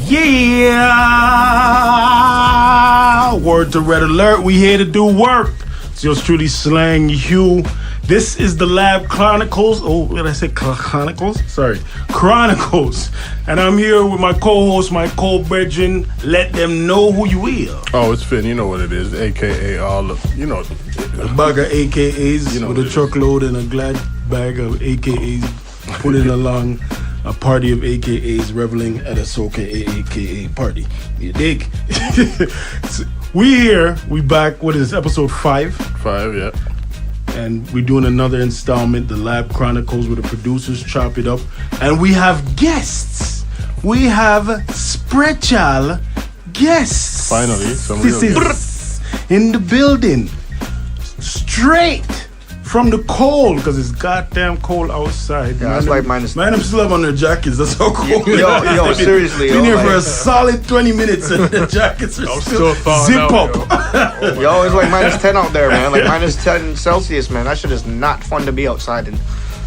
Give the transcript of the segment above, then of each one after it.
Yeah! Word to Red Alert, we here to do work. It's yours truly, Slang Hugh. This is the Lab Chronicles. Oh, what did I say? Chronicles? Sorry. Chronicles. And I'm here with my co-host, my co-brethren. Let them know who you are. Oh, it's Finn. You know what it is. AKA all of, you know. A bag of AKAs, you know, with a truckload and a glad bag of AKAs pulling along a party of AKAs reveling at a Soca AKA party. You dig? We here. We back. What is this, episode 5? 5, yeah. And we're doing another installment, the Lab Chronicles, where the producers chop it up. And we have guests. We have special guests. Finally, some This real is in the building. Straight from the cold, because it's goddamn cold outside. Yeah, it's like minus. Man, I'm still up on their jackets. That's how cold. Yo, seriously. Been here for a solid 20 minutes and the jackets are still zip up. Yo, it's like minus 10 out there, man. Like minus 10 Celsius, man. That shit is not fun to be outside in.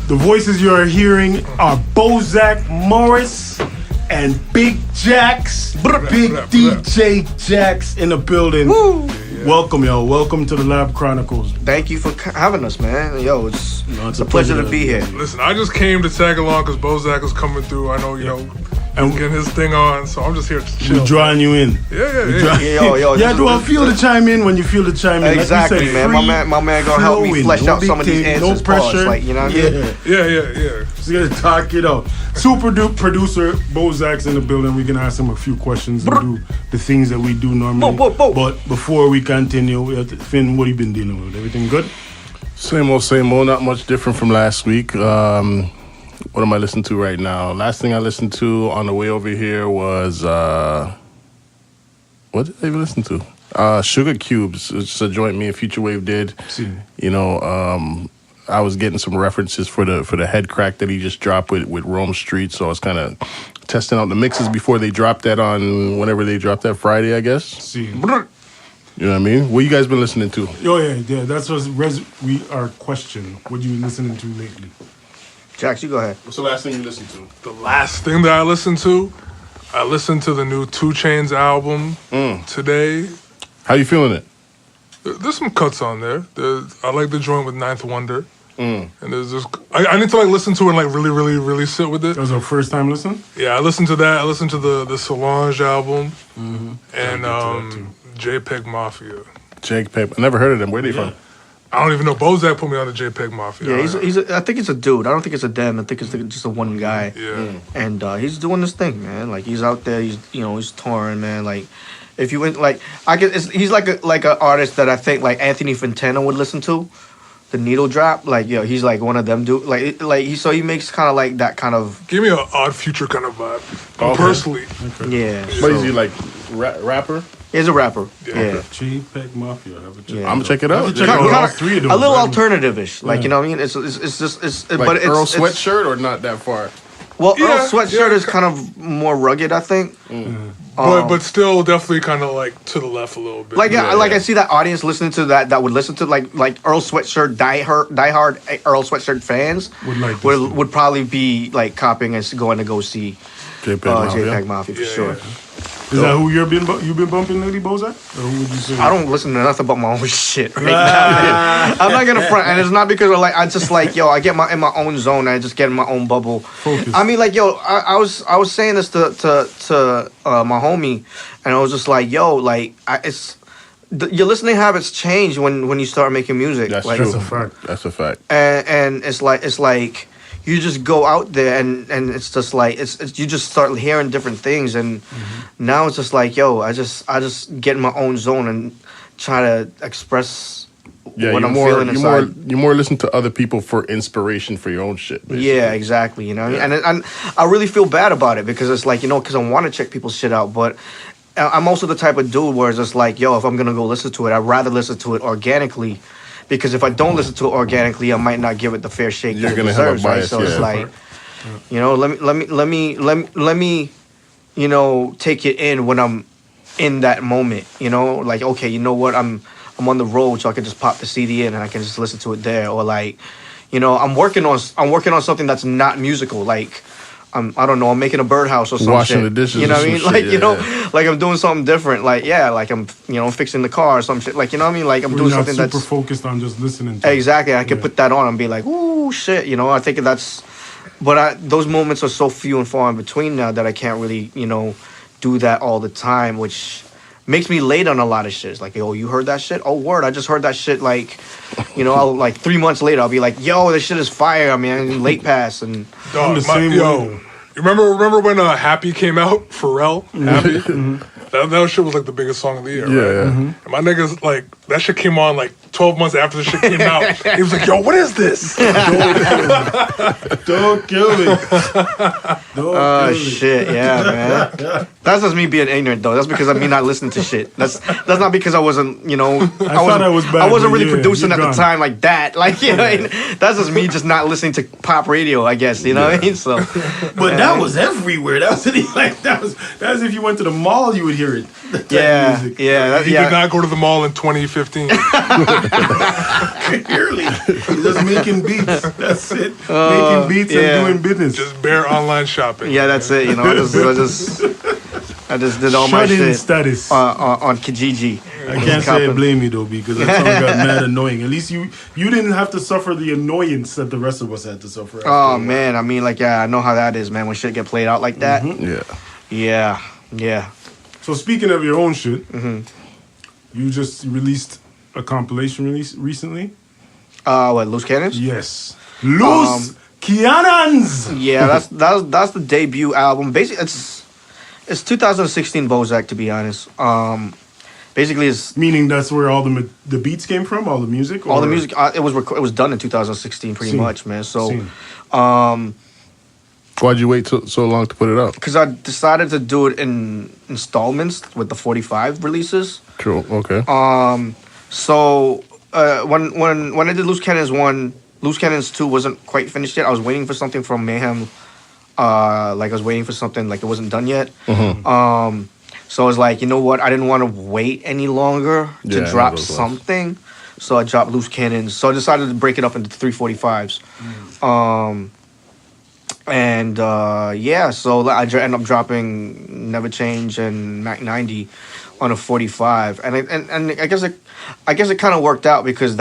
The voices you are hearing are Bozack Morris and Big Jax, Big DJ Jax in the building. Woo. Welcome, yo. Welcome to the Lab Chronicles. Thank you for having us, man. Yo, it's a pleasure to be here. Listen, I just came to tag along because Bozack was coming through. I know, you know, and getting his thing on, so I'm just here to chill. We're drawing you in. Yo. Yeah, do I feel the chime in when you feel the chime in? Exactly, like man. My man gonna help me flesh out some of these answers. No pressure. Like, you know what I mean? Yeah. Just gonna talk it out. Super duper producer Bozack's in the building. We can ask him a few questions and do the things that we do normally. But before we continue, we have to, Finn, what have you been dealing with? Everything good? Same old. Not much different from last week. What am I listening to right now? Last thing I listened to on the way over here was what did I even listen to? Sugar Cubes. It's a joint me and Future Wave did. You know, I was getting some references for the head crack that he just dropped with Rome Street, so I was kind of testing out the mixes before they dropped that on whenever they dropped that Friday, I guess. You know what I mean? What you guys been listening to? Oh yeah. That's what our question. What you been listening to lately? Jax, you go ahead. What's the last thing you listened to? The last thing that I listened to the new 2 Chainz album today. How you feeling it? There's some cuts on there. I like the joint with Ninth Wonder. And there's just I need to like listen to it and like really sit with it. That was our first time listening? Yeah, I listened to that. I listened to the Solange album and JPEG Mafia. JPEG. I never heard of them. Where are they from? I don't even know. Bozack put me on the JPEG Mafia. Yeah, I think it's a dude. I don't think it's a them. I think it's just a one guy. Yeah. And he's doing this thing, man. Like he's out there. He's touring, man. Like if you went like he's like an artist that I think like Anthony Fantano would listen to. The Needle Drop, like he's like one of them dude. Like he makes kind of like that kind of. Give me an Odd Future kind of vibe. Okay. Personally. Okay. Yeah. What is he like? Rapper? He's a rapper. Yeah. JPEG Mafia. I'm gonna check it out. Check out all three of them. A little alternative-ish, like you know what I mean. It's just like but it's Earl Sweatshirt or not that far. Well, Earl Sweatshirt is kind of more rugged, I think. But still definitely kind of like to the left a little bit. Like I see that audience listening to that would listen to like Earl Sweatshirt diehard Earl Sweatshirt fans would probably be like copying and going to go see JPEG Mafia for sure. Is that who you've been bumping lately, Bozack? Or who would you say? I don't listen to nothing but my own shit right now. I'm not gonna front, and it's not because I just like I get in my own zone. I just get in my own bubble. Focus. I mean, like I was saying this to my homie, and I was just like, your listening habits change when you start making music. That's like, true. That's a fact. And it's like. You just go out there and it's just like it's you just start hearing different things and now it's just like I just get in my own zone and try to express what I'm feeling inside. You more listen to other people for inspiration for your own shit. Basically. Yeah, exactly. You know, and I really feel bad about it because it's like because I want to check people's shit out, but I'm also the type of dude where it's just like if I'm gonna go listen to it, I'd rather listen to it organically. Because if I don't listen to it organically, I might not give it the fair shake that it deserves. Right? So it's like, let me, take it in when I'm in that moment. Like okay, you know what, I'm on the road, so I can just pop the CD in and I can just listen to it there. Or like, I'm working on something that's not musical. Like, I don't know, I'm making a birdhouse or something. Washing the dishes. You know what I mean? Shit, Like, yeah, you know, yeah. like I'm doing something different. Like, yeah, like I'm, you know, fixing the car or some shit. Like, you know what I mean? Like I'm doing something super that's focused on just listening to exactly. I can put that on and be like, ooh, shit. You know, I think that's, but those moments are so few and far in between now that I can't really, you know, do that all the time, which makes me late on a lot of shit. It's like, yo, you heard that shit? Oh, word, I just heard that shit. Like, you know, I'll like 3 months later, I'll be like, yo, this shit is fire. I mean, late pass and. Dog, the same way. yo, you remember when Happy came out? Pharrell, Happy. That shit was like the biggest song of the year. Yeah, right? yeah. And my niggas like that shit came on like 12 months after the shit came out. He was like, "Yo, what is this?" Don't kill me. Oh shit, yeah, man. That's just me being ignorant though. That's because of me not listening to shit. That's not because I wasn't, you know, thought I was bad, I wasn't but really yeah, producing you're at gone. the time like that. Like, you know, that's just me just not listening to pop radio, I guess. You know what I mean? So, But that was everywhere. That was like that's if you went to the mall, you would hear it. That type yeah, of music. yeah, He did not go to the mall in 2015. Clearly, just making beats. That's it. Making beats yeah. and doing business. Just bare online shopping. Yeah, that's it. You know, I just did all my Shut in shit status. on Kijiji. I can't say I blame you though, because that song got mad annoying. At least you didn't have to suffer the annoyance that the rest of us had to suffer. after a Oh while. man, I mean, like, yeah, I know how that is, man. When shit get played out like that. Yeah. Yeah. So speaking of your own shit, you just released a compilation release recently. What, Loose Cannons? Yes, Loose Cannons. Yeah, that's the debut album. Basically, it's 2016 Bozack, to be honest. Basically, it's Meaning that's where all the beats came from, all the music. all the or- music. It was done in 2016, pretty Seen. much, man. So, Seen. Why'd you wait so long to put it up? because I decided to do it in installments with the 45 releases. True. Okay. So when I did Loose Cannons 1, Loose Cannons 2 wasn't quite finished yet. I was waiting for something from Mayhem. Like I was waiting for something like it wasn't done yet. So I was like, you know what? I didn't want to wait any longer Yeah, I to know drop those ones. something. So I dropped Loose Cannons. So I decided to break it up into 345s. Yeah, so I ended up dropping Never Change and Mac 90 on a 45, and I guess it kind of worked out because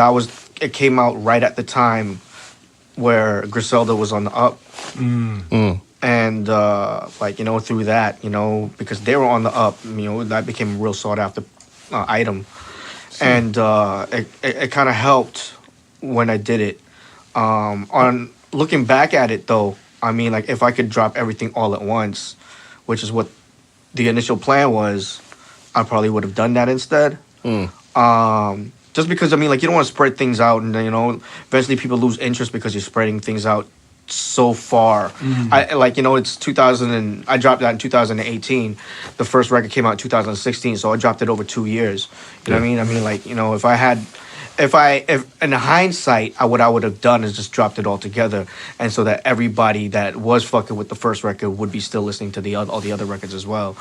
it came out right at the time where Griselda was on the up, and like, you know, through that, you know, because they were on the up, you know, that became a real sought after item, and it kind of helped when I did it. On looking back at it though, I mean, like, if I could drop everything all at once, which is what the initial plan was, I probably would have done that instead. Just because, I mean, like, you don't want to spread things out, and, you know, eventually people lose interest because you're spreading things out so far. I like, you know, it's 2000 and I dropped that in 2018. The first record came out in 2016, so I dropped it over 2 years. You know what I mean? I mean, like, you know, if in hindsight, what I would have done is just dropped it all together, and so that everybody that was fucking with the first record would be still listening to all the other records as well.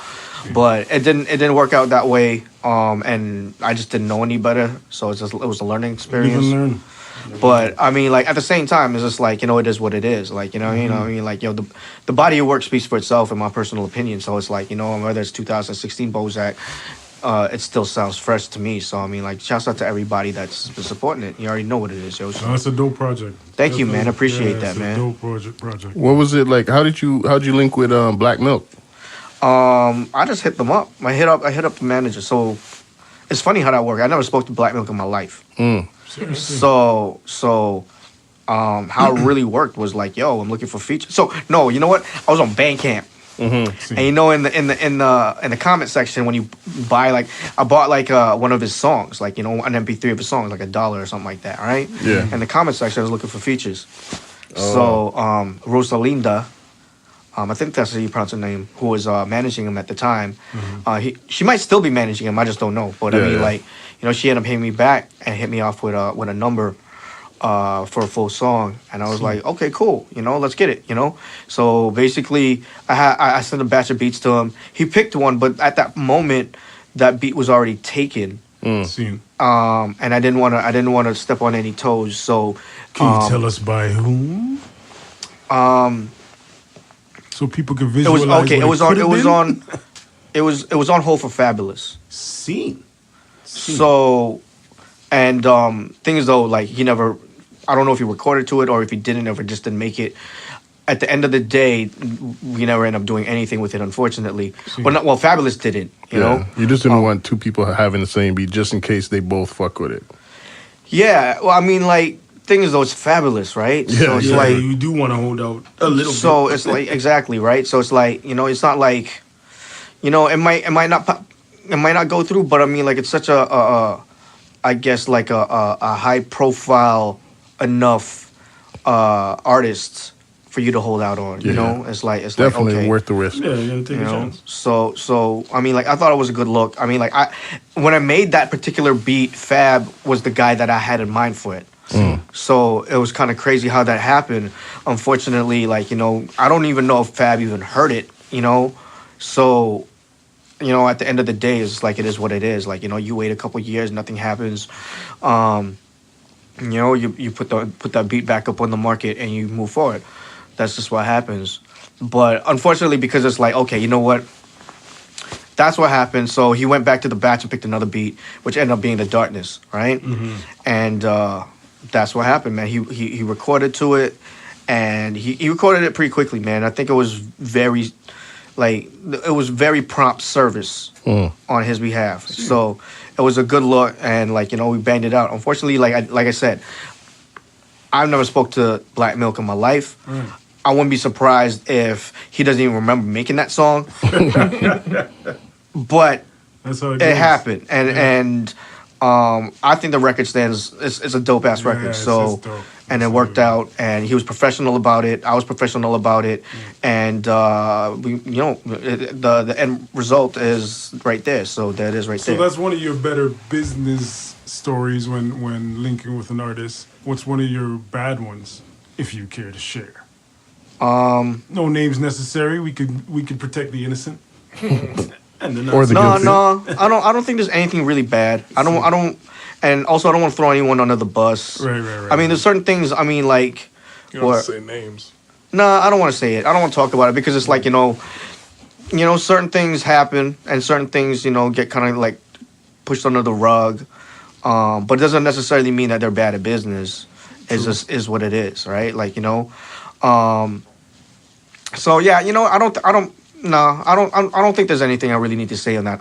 But it didn't work out that way, and I just didn't know any better. So it was a learning experience. Live and learn. But I mean, like, at the same time, it's just like, you know, it is what it is. Like, you know, I mean, like, you know, the body of work speaks for itself, in my personal opinion. So it's like, you know, whether it's 2016 Bozack, it still sounds fresh to me. So I mean, like, shouts out to everybody that's been supporting it. You already know what it is, yo. So, No, it's a dope project. Thank you, man. I appreciate it's that, a man. Dope project. What was it like? How'd you link with Black Milk? I just hit them up. I hit up the manager. So it's funny how that worked. I never spoke to Black Milk in my life. So how it really worked was like, yo, I'm looking for features. So no, you know what? I was on Bandcamp. And you know, in the comment section, when you buy, like, I bought like one of his songs, like, you know, an MP3 of his songs, like $1 or something like that, all right? Yeah. In the comment section, I was looking for features. So Rosalinda, I think that's how you pronounce her name, who was managing him at the time. She might still be managing him. I just don't know. But I mean, like, you know, she ended up paying me back and hit me off with a number for a full song, and I was like, okay, cool, you know, let's get it, you know. So basically, I sent a batch of beats to him. He picked one, but at that moment, that beat was already taken. Seen. And I didn't want to step on any toes. So Can you tell us by whom? so people can It visualize. was okay. What It was been? on. It was on hold for Fabulous. Scene. So, and thing is though, like he never. I don't know if he recorded to it or if he didn't, or if it just didn't make it. At the end of the day, we never end up doing anything with it, unfortunately. Well, Fabulous didn't. You know, you just didn't want two people having the same beat just in case they both fuck with it. Yeah, well, I mean, like, thing is though, it's Fabulous, right? Yeah, so it's Yeah, like, you do want to hold out a little bit. so it's like exactly right. So it's like, you know, it's not like, you know, it might not go through, but I mean, like, it's such I guess like a high profile enough artist for you to hold out on. You know, it's Definitely okay. worth the risk. Yeah, take You a know, chance. so I mean, like, I thought it was a good look. I mean, like, when I made that particular beat, Fab was the guy that I had in mind for it. So it was kind of crazy how that happened. Unfortunately, like, you know, I don't even know if Fab even heard it. You know, so, you know, at the end of the day, it's like, it is what it is. Like, you know, you wait a couple years, nothing happens. You know, you put that beat back up on the market and you move forward. That's just what happens. But unfortunately, because it's like, okay, you know what? That's what happened. So he went back to the batch and picked another beat, which ended up being The Darkness, right? Mm-hmm. And that's what happened, man. He recorded to it, and he recorded it pretty quickly, man. I think it was very prompt service on his behalf. So it was a good look, and, like, you know, we banged it out. Unfortunately, like I said, I've never spoke to Black Milk in my life. I wouldn't be surprised if he doesn't even remember making that song. But That's how it happened, and I think the record stands. It's a dope ass record. So, dope. and it worked out, and he was professional about it. I was professional about it, and the end result is right there. So that is right there. So that's one of your better business stories when linking with an artist. What's one of your bad ones, if you care to share? No names necessary. We could protect the innocent. And the Or the guilty. No, I don't think there's anything really bad. I don't, and also I don't want to throw anyone under the bus. Right. I mean, there's certain things. I mean, like, You don't have to say names. No, I don't want to say it. I don't want to talk about it because it's like, you know, certain things happen and certain things, you know, get kind of like pushed under the rug. But it doesn't necessarily mean that they're bad at business. It's just is what it is, right? Like, you know. So yeah, you know, I don't think there's anything I really need to say on that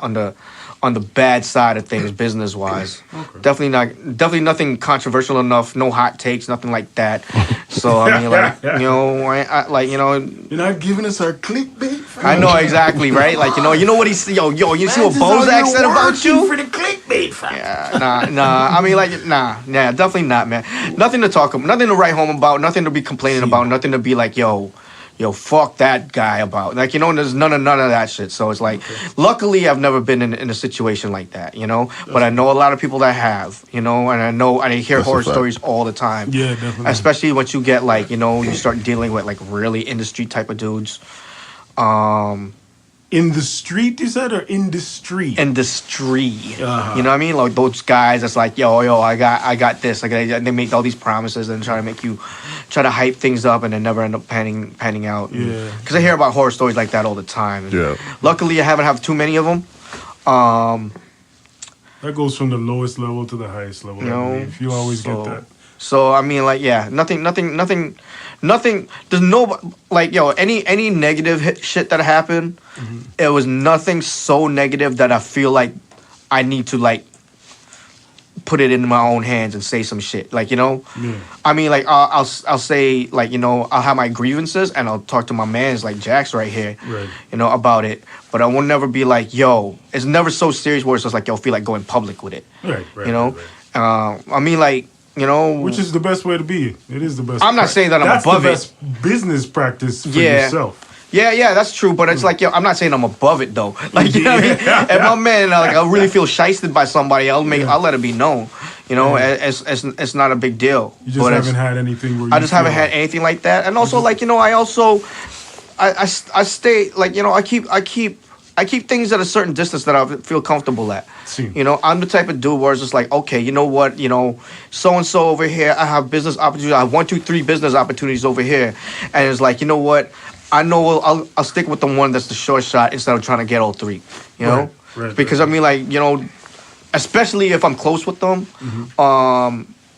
on the bad side of things, business wise. Okay. Definitely nothing controversial enough. No hot takes, nothing like that. So I mean, like, you know, I like, you know, you're not giving us our clickbait. I know exactly, right? Like, you know what he said. Yo, you see what Bozack said about you? For the clickbait, fam. Yeah, nah. I mean, like, definitely not, man. Nothing to talk about, nothing to write home about, nothing to be complaining about, nothing to be like, yo, fuck that guy about. Like, you know, there's none of that shit. So it's like, luckily, I've never been in a situation like that, you know? But I know a lot of people that have, you know? And I hear horror stories all the time. Yeah, definitely. Especially once you get, like, you know, you start dealing with, like, really industry type of dudes. In the street, you said, or industry? Industry. Uh-huh. You know what I mean? Like, those guys that's like, yo, I got this. Like, they make all these promises and try to hype things up and then never end up panning out. Yeah. Because I hear about horror stories like that all the time. And Yeah. luckily, I haven't had too many of them. That goes from the lowest level to the highest level. You know, I believe. You always get that. So I mean, like, yeah, nothing. There's no, like, yo, any negative shit that happened. Mm-hmm. It was nothing so negative that I feel like I need to, like, put it in my own hands and say some shit. Like, you know, I mean, like, I'll say, like, you know, I'll have my grievances and I'll talk to my mans like Jack's right here, you know, about it. But I will never be like, yo, it's never so serious where it's just like, yo, feel like going public with it. Right. You know, I mean, like, you know, which is the best way to be. It is the best. I'm not saying that I'm above it. That's the best business practice for yourself. Yeah, that's true. But it's like, yo, I'm not saying I'm above it though. Like, you know what I mean? If my man, like, I really feel shysted by somebody, I'll let it be known. You know, it's not a big deal. You just haven't had anything where I just haven't had anything like that. And also, like, you know, I stay, like, you know, I keep things at a certain distance that I feel comfortable at. You know, I'm the type of dude where it's just like, okay, you know what, you know, so-and-so over here, I have business opportunities. I have 1, 2, 3 business opportunities over here. And it's like, you know what, I know I'll stick with the one that's the short shot instead of trying to get all three. You know, because I mean, like, you know, especially if I'm close with them,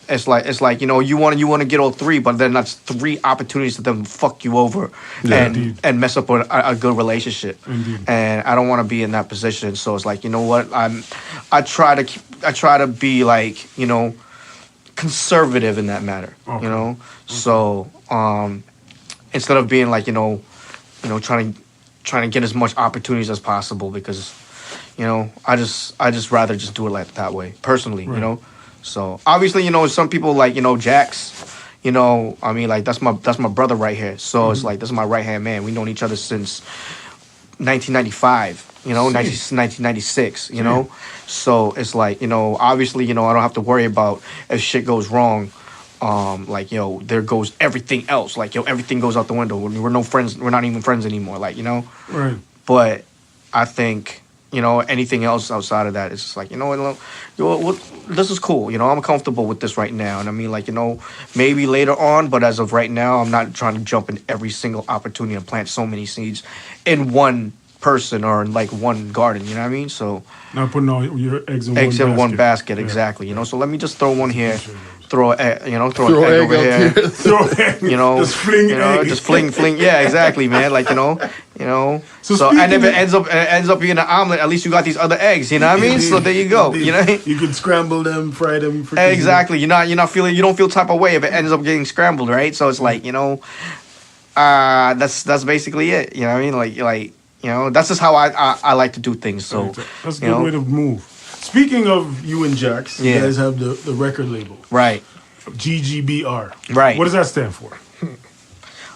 it's like you know, you want to get all three, but then that's 3 opportunities to them fuck you over and mess up a good relationship. And I don't want to be in that position. So it's like, you know what, I try to be like, you know, conservative in that matter. You know, so instead of being like, you know, trying to get as much opportunities as possible, because, you know, I just rather just do it like that way personally. You know. So obviously, you know, some people like, you know, Jax, you know, I mean, like, that's my brother right here. So it's like, this is my right hand man. We've known each other since 1995, you know, 1996, you know. So it's like, you know, obviously, you know, I don't have to worry about if shit goes wrong. Like, yo, there goes everything else. Like, yo, everything goes out the window. We're no friends. We're not even friends anymore. Like, you know. Right. But I think, you know, anything else outside of that, it's just like, you know what, this is cool. You know, I'm comfortable with this right now. And I mean, like, you know, maybe later on, but as of right now, I'm not trying to jump in every single opportunity and plant so many seeds in one person or in, like, one garden. You know what I mean? So not putting all your eggs in one basket. Exactly. You know, so let me just throw one here. Throw an egg over here. You know, just fling, just fling. Yeah, exactly, man. Like, you know. So and if it ends up being an omelet, at least you got these other eggs. You know what I mean? So there you go. You know, you can scramble them, fry them. Exactly. You don't feel type of way if it ends up getting scrambled, right? So it's like, you know, that's basically it. You know what I mean? Like you know, that's just how I like to do things. So that's a good way to move. Speaking of you and Jax, you guys have the record label. Right. GGBR. Right. What does that stand for?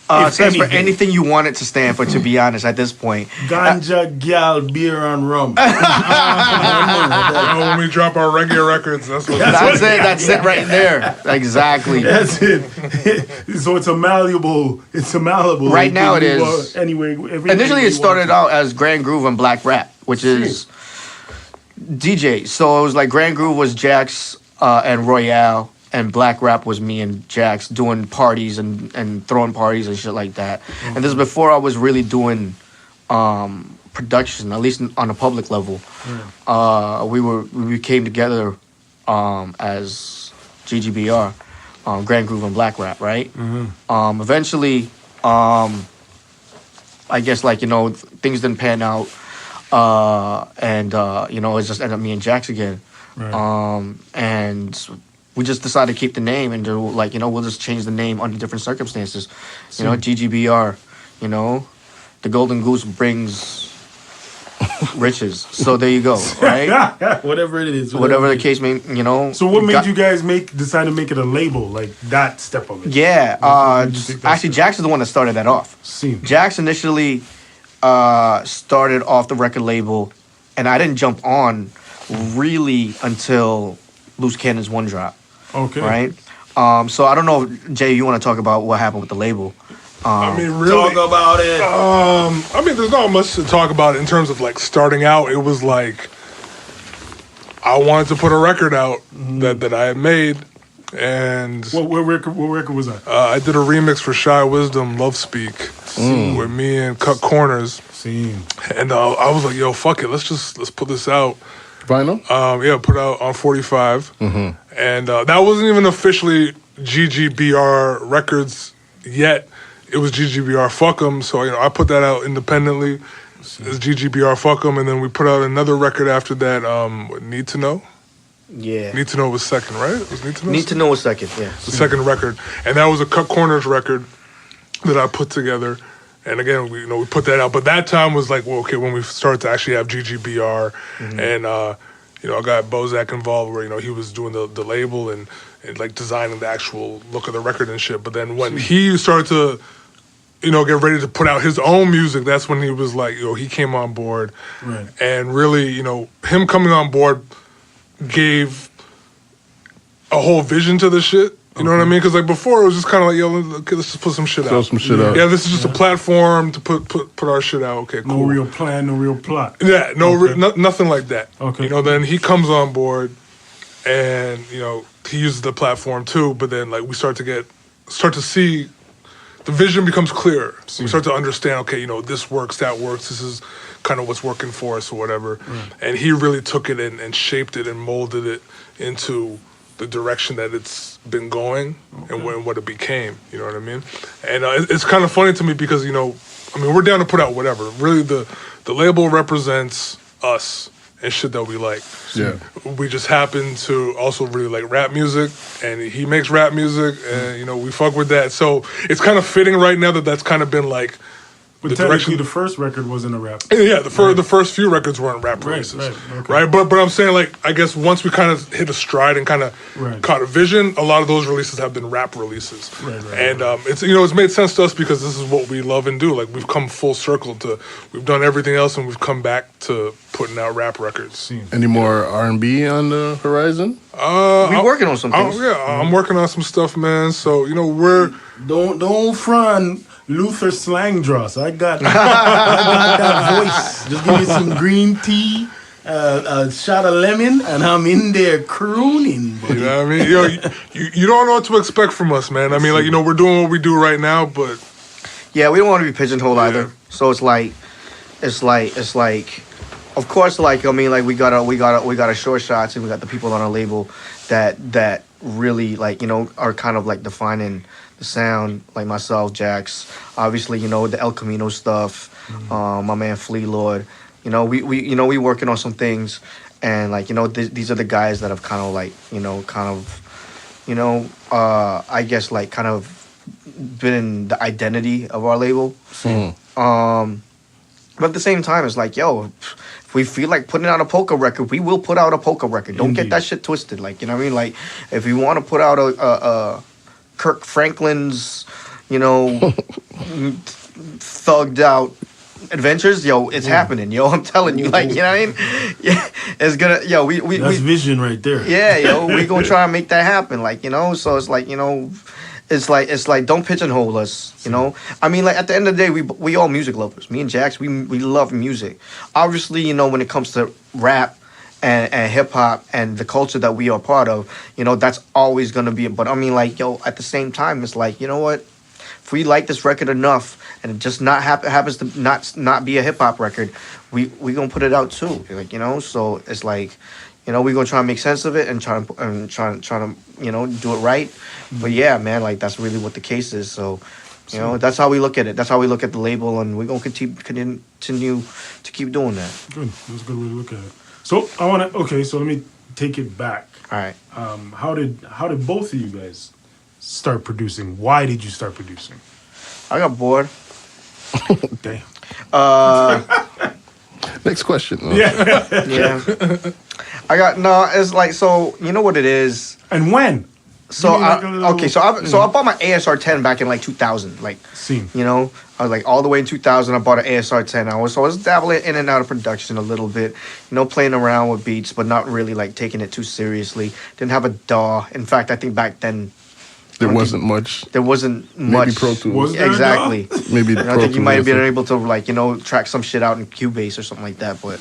It stands for anything you want it to stand for, to be honest, at this point. Ganja, gal, beer, and rum. When we drop our regular records, that's it. That's it right there. Exactly. That's it. So it's a malleable. Right now it is. Anyway. Initially it started out as Grand Groove and Black Rap, which is DJ. So it was like Grand Groove was Jax and Royale, and Black Rap was me and Jax doing parties and throwing parties and shit like that. And this is before I was really doing production, at least on a public level. We came together as GGBR, Grand Groove and Black Rap, right? Eventually, I guess, like, you know, things didn't pan out. And you know, it just ended up me and Jax again. And we just decided to keep the name and do, like, you know, we'll just change the name under different circumstances. You know, GGBR, you know, the Golden Goose brings riches. So there you go, right? Whatever it is. Whatever the case may, you know. So what made you guys decide to make it a label, like that step of it? Yeah, actually, Jax is the one that started that off. Jax initially started off the record label, and I didn't jump on really until Loose Cannon's One Drop. Okay. Right? So I don't know if, Jay, you want to talk about what happened with the label? I mean, really, talk about it. I mean, there's not much to talk about in terms of, like, starting out. It was like I wanted to put a record out that I had made, and what record was that? I did a remix for Shy Wisdom, Love Speak, with me and Cut Corners. And I was like, yo, fuck it, let's put this out. Vinyl? Yeah, put out on 45. And that wasn't even officially GGBR Records yet. It was GGBR Fuck 'em. So, you know, I put that out independently as GGBR Fuck 'em. And then we put out another record after that, Need to Know? Yeah. Need to Know was second, right? It was Need to Know? Need to Know was second, yeah. The second record. And that was a Cut Corners record that I put together. And again, we put that out. But that time was like, well, okay, when we started to actually have GGBR, and you know, I got Bozack involved, where, you know, he was doing the label and like designing the actual look of the record and shit. But then when he started to, you know, get ready to put out his own music, that's when he was like, you know, he came on board, and really, you know, him coming on board gave a whole vision to the shit. You know what I mean? Because, like, before it was just kind of like, yo, okay, let's just put some shit out. Throw some shit out. Yeah, this is just a platform to put our shit out. Okay, cool. No real plan, no real plot. Yeah, nothing like that. Okay. You know, then he comes on board, and, you know, he uses the platform too. But then, like, we start to see the vision becomes clearer. We start to understand, okay, you know, this works, that works, this is kind of what's working for us or whatever. And he really took it and shaped it and molded it into the direction that it's been going and what it became, you know what I mean? And it's kind of funny to me because, you know, I mean, we're down to put out whatever. Really, the label represents us and shit that we like. Yeah. We just happen to also really like rap music, and he makes rap music, and, you know, we fuck with that. So it's kind of fitting right now that that's kind of been like But technically, the first record wasn't a rap. Yeah, the first few records weren't rap releases, right? But I'm saying, like, I guess once we kind of hit a stride and kind of caught a vision, a lot of those releases have been rap releases, and it's, you know, it's made sense to us because this is what we love and do. Like, we've come full circle to, we've done everything else and we've come back to putting out rap records. Any more R&B on the horizon? We're working on some things. I'm working on some stuff, man. So, you know, we're don't front Luther slang dross. I got that voice. Just give me some green tea, a shot of lemon, and I'm in there crooning. Buddy. You know what I mean? Yo, you don't know what to expect from us, man. I mean, like, you know, we're doing what we do right now, but yeah, we don't want to be pigeonholed either. So it's like, of course, like, I mean, like, we got our short shots, and we got the people on our label that really, like, you know, are kind of like defining the sound, like myself, Jax, obviously, you know, the El Camino stuff, my man Flea Lord, you know, we working on some things, and, like, you know, these are the guys that have kind of, like, I guess, like, kind of been the identity of our label. But at the same time, it's like, yo, if we feel like putting out a polka record, we will put out a polka record. Don't get that shit twisted. Like, you know what I mean? Like, if you want to put out a Kirk Franklin's, you know, thugged out adventures, yo, it's happening, yo. I'm telling you, like, you know what I mean? Yeah, it's gonna, yo, we that's vision right there. Yeah, yo, we gonna try and make that happen, like, you know. So it's like, you know, it's like don't pigeonhole us, you know. I mean, like, at the end of the day, we all music lovers. Me and Jax, we love music. Obviously, you know, when it comes to rap and hip hop and the culture that we are part of, you know, that's always gonna be. But I mean, like, yo, at the same time, it's like, you know what? If we like this record enough and it just happens to not be a hip hop record, we gonna put it out too. Like, you know, so it's like, you know, we gonna try and make sense of it and try to, you know, do it right. But yeah, man, like, that's really what the case is. So, you know, that's how we look at it. That's how we look at the label, and we're gonna continue to keep doing that. Good. That's a good way to look at it. So so let me take it back. All right. How did both of you guys start producing? Why did you start producing? I got bored. Damn. Next question. Yeah. It's like, so you know what it is. And when? So I bought my ASR 10 back in like 2000. Like, you know, I was like all the way in 2000. I bought an ASR 10. I was dabbling in and out of production a little bit, you know, playing around with beats, but not really like taking it too seriously. Didn't have a DAW. In fact, I think back then there wasn't much. Maybe Pro Tools. Exactly. Maybe. I think you might have been able to, like, you know, track some shit out in Cubase or something like that, but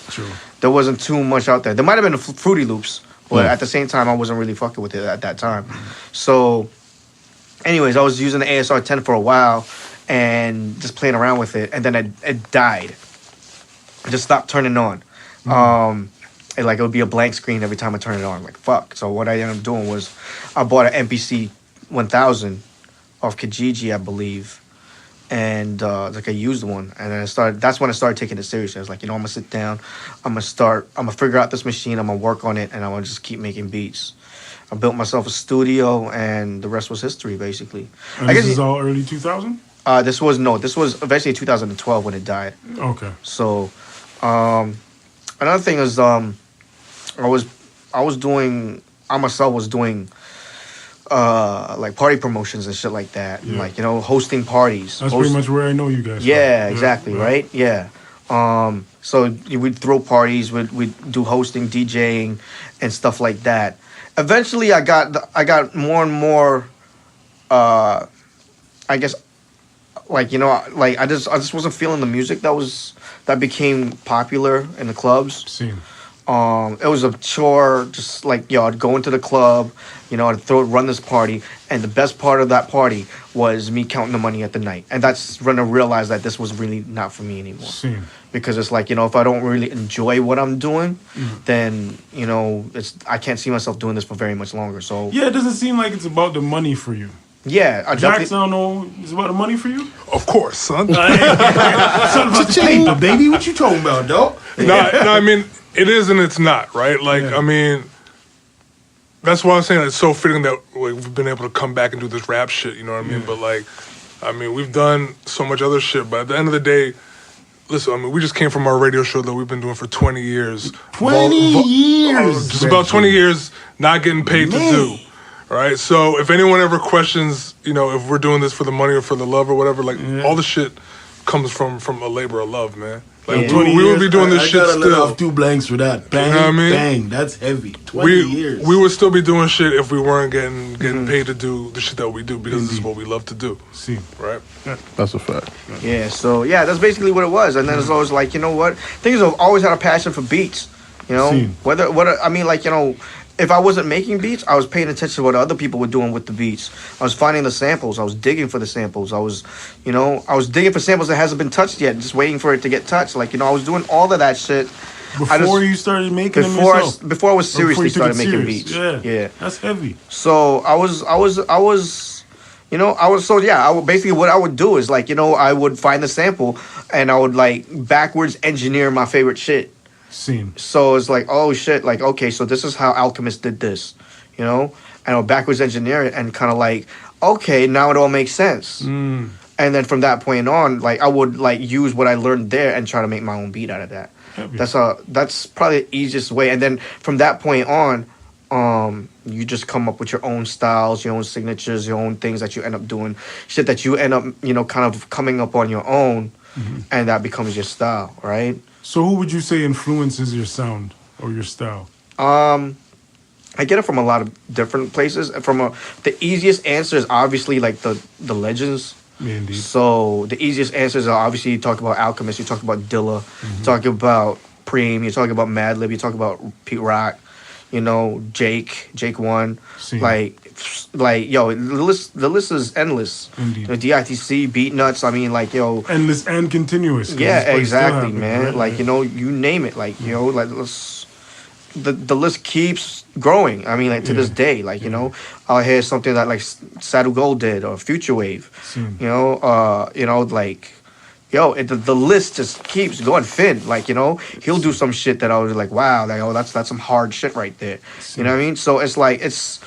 there wasn't too much out there. There might have been Fruity Loops. But at the same time, I wasn't really fucking with it at that time. So, anyways, I was using the ASR 10 for a while and just playing around with it. And then it died. It just stopped turning on. It would be a blank screen every time I turn it on. Like, fuck. So what I ended up doing was I bought an MPC 1000 off Kijiji, I believe. And like, I used one, and then that's when I started taking it seriously. I was like, you know, I'm gonna sit down, I'm gonna figure out this machine, I'm gonna work on it, and I'm gonna just keep making beats. I built myself a studio, and the rest was history, basically. And this is all early 2000? This was eventually 2012 when it died. Okay. So, another thing is, I was doing like party promotions and shit like that, and, like, you know, hosting parties. That's pretty much where I know you guys. Yeah, exactly, right? Yeah. So we'd throw parties, we'd do hosting, DJing, and stuff like that. Eventually, I got more and more. I guess, like, you know, like, I just wasn't feeling the music that became popular in the clubs. It was a chore, just like, I'd go into the club, I'd run this party, and the best part of that party was me counting the money at the night. And that's when I realized that this was really not for me anymore. Same. Because it's like, if I don't really enjoy what I'm doing, then, I can't see myself doing this for very much longer. So Yeah, it doesn't seem like it's about the money for you. yeah, I Jax, definitely. I don't know, it's about the money for you? Of course, son. Something about the paper, baby. What you talking about, dog? No, I mean, it is and it's not, right? Like, Yeah. I mean, that's why I'm saying it's so fitting that we've been able to come back and do this rap shit, you know what I mean? But, like, I mean, we've done so much other shit, but at the end of the day, listen, I mean, we just came from our radio show that we've been doing for 20 years. 20 years! Just about 20 years not getting paid to do, right? So if anyone ever questions, if we're doing this for the money or for the love or whatever, like, all the shit comes from a labor of love, man. Like, we would be doing this shit I gotta let still. off 2 blanks for that. Bang, know what I mean? bang. That's heavy. 20 years. We would still be doing shit if we weren't getting paid to do the shit that we do, because this is what we love to do, See. right? That's a fact. Yeah, so that's basically what it was. And then it's always like, you know what? Things have always had a passion for beats. Seen. I mean, like, if I wasn't making beats, I was paying attention to what other people were doing with the beats. I was finding the samples. I was digging for the samples. I was digging for samples that hasn't been touched yet, just waiting for it to get touched. Like, I was doing all of that shit. Before you started making them yourself? Before I was seriously Before you took started it making serious. beats. Yeah. That's heavy. So basically what I would do is, like, I would find the sample and I would, like, backwards engineer my favorite shit. Seen. So it's like, oh shit, like, okay, so this is how Alchemist did this, and I would backwards engineer it and kind of like, okay, now it all makes sense. And then from that point on, like, I would, like, use what I learned there and try to make my own beat out of that. Heavy. That's probably the easiest way. And then from that point on, you just come up with your own styles, your own signatures, your own things that you end up doing, shit that you end up, kind of coming up on your own, and that becomes your style, right? So who would you say influences your sound or your style? I get it from a lot of different places. The easiest answer is obviously, like, the legends. Yeah, indeed. So the easiest answers are obviously, you talk about Alchemist, you talk about Dilla, you talk about Preem, you talk about Madlib, you talk about Pete Rock, Jake One, Seen. like yo, the list is endless. Indeed. DITC, Beat Nuts. I mean, like, yo, Endless and continuous. 'cause yeah, it's still exactly, happening, man. right? Like, you name it. Like, like, the list keeps growing. I mean, like, to this day, like, I'll hear something that, like, Sadu Gold did or Future Wave. Seen. Like, the list just keeps going. Finn, like, he'll do some shit that I was like, wow, like, oh, that's some hard shit right there. You know what I mean? So it's like, it's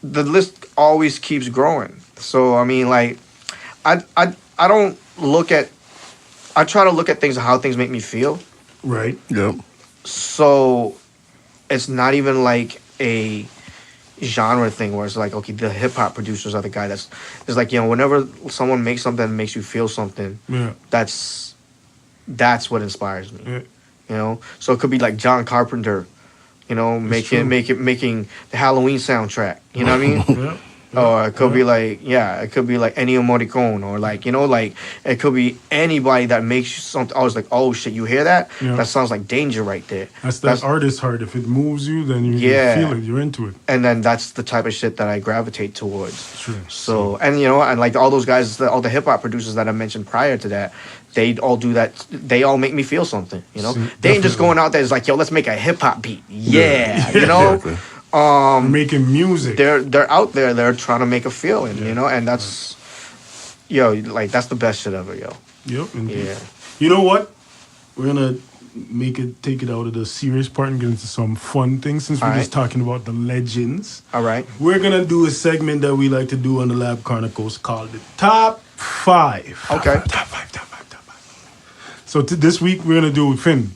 the list always keeps growing. So I mean, like, I don't look at, I try to look at things, how things make me feel. Right. Yep. So it's not even like a genre thing where it's like, okay, the hip hop producers are the guy it's like, whenever someone makes something that makes you feel something, Yeah. that's what inspires me. Yeah. So it could be like John Carpenter, making the Halloween soundtrack. You know what I mean? Yeah. Or it could be like, it could be like Ennio Morricone, or like, like, it could be anybody that makes you something. I was like, oh shit, you hear that? Yeah. That sounds like danger right there. That's artist heart. If it moves you, then you feel it. You're into it. And then that's the type of shit that I gravitate towards. Sure. So, and and like all those guys, all the hip hop producers that I mentioned prior to that, they all do that. They all make me feel something. They ain't just Definitely. going out there. It's like, yo, let's make a hip hop beat. Yeah, Exactly. Making music. They're out there. They're trying to make a feeling. And that's, like, that's the best shit ever, yo. Yep. Indeed. Yeah. You know what? We're gonna take it out of the serious part and get into some fun things, since we're All just right. talking about the legends. All right. We're gonna do a segment that we like to do on the Lab Chronicles called the Top 5. Okay. Top five. So this week we're gonna do Finn.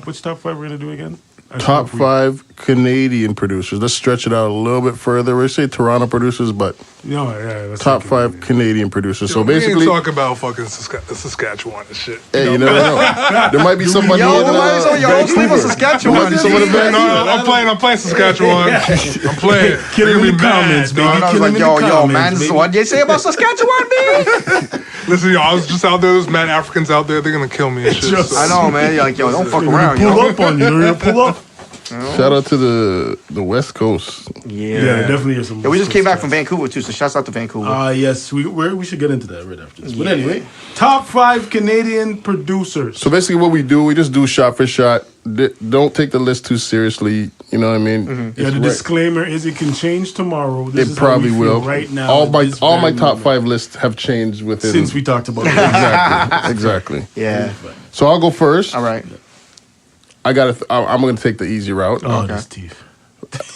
Which top 5 we're gonna do again? Top 5 Canadian producers. Let's stretch it out a little bit further. We say Toronto producers, but top 5 Canadian producers. So basically, we ain't talk about fucking Saskatchewan and shit. Hey, you never know. There might be somebody. Don't sleep on Saskatchewan. I'm playing Saskatchewan. I'm playing. Kill him in the comments, baby. I was like, yo, man, what you say about Saskatchewan, man? Listen, yo, I was just out there. There's mad Africans out there. They're gonna kill me and shit. I know, man. You're like, yo, don't fuck around. Pull up on you. Pull up. Shout out to the West Coast. Yeah, definitely is some. Yeah, we just came back from Vancouver too, so shouts out to Vancouver. Yes, we should get into that right after this. But anyway, top 5 Canadian producers. So basically, what we do, we just do shot for shot. Don't take the list too seriously. You know what I mean? Mm-hmm. The disclaimer is it can change tomorrow. It probably will. Right now, all my top 5 lists have changed within since we talked about it. Exactly. Yeah. So I'll go first. All right. I'm gonna take the easy route. Oh, this teeth.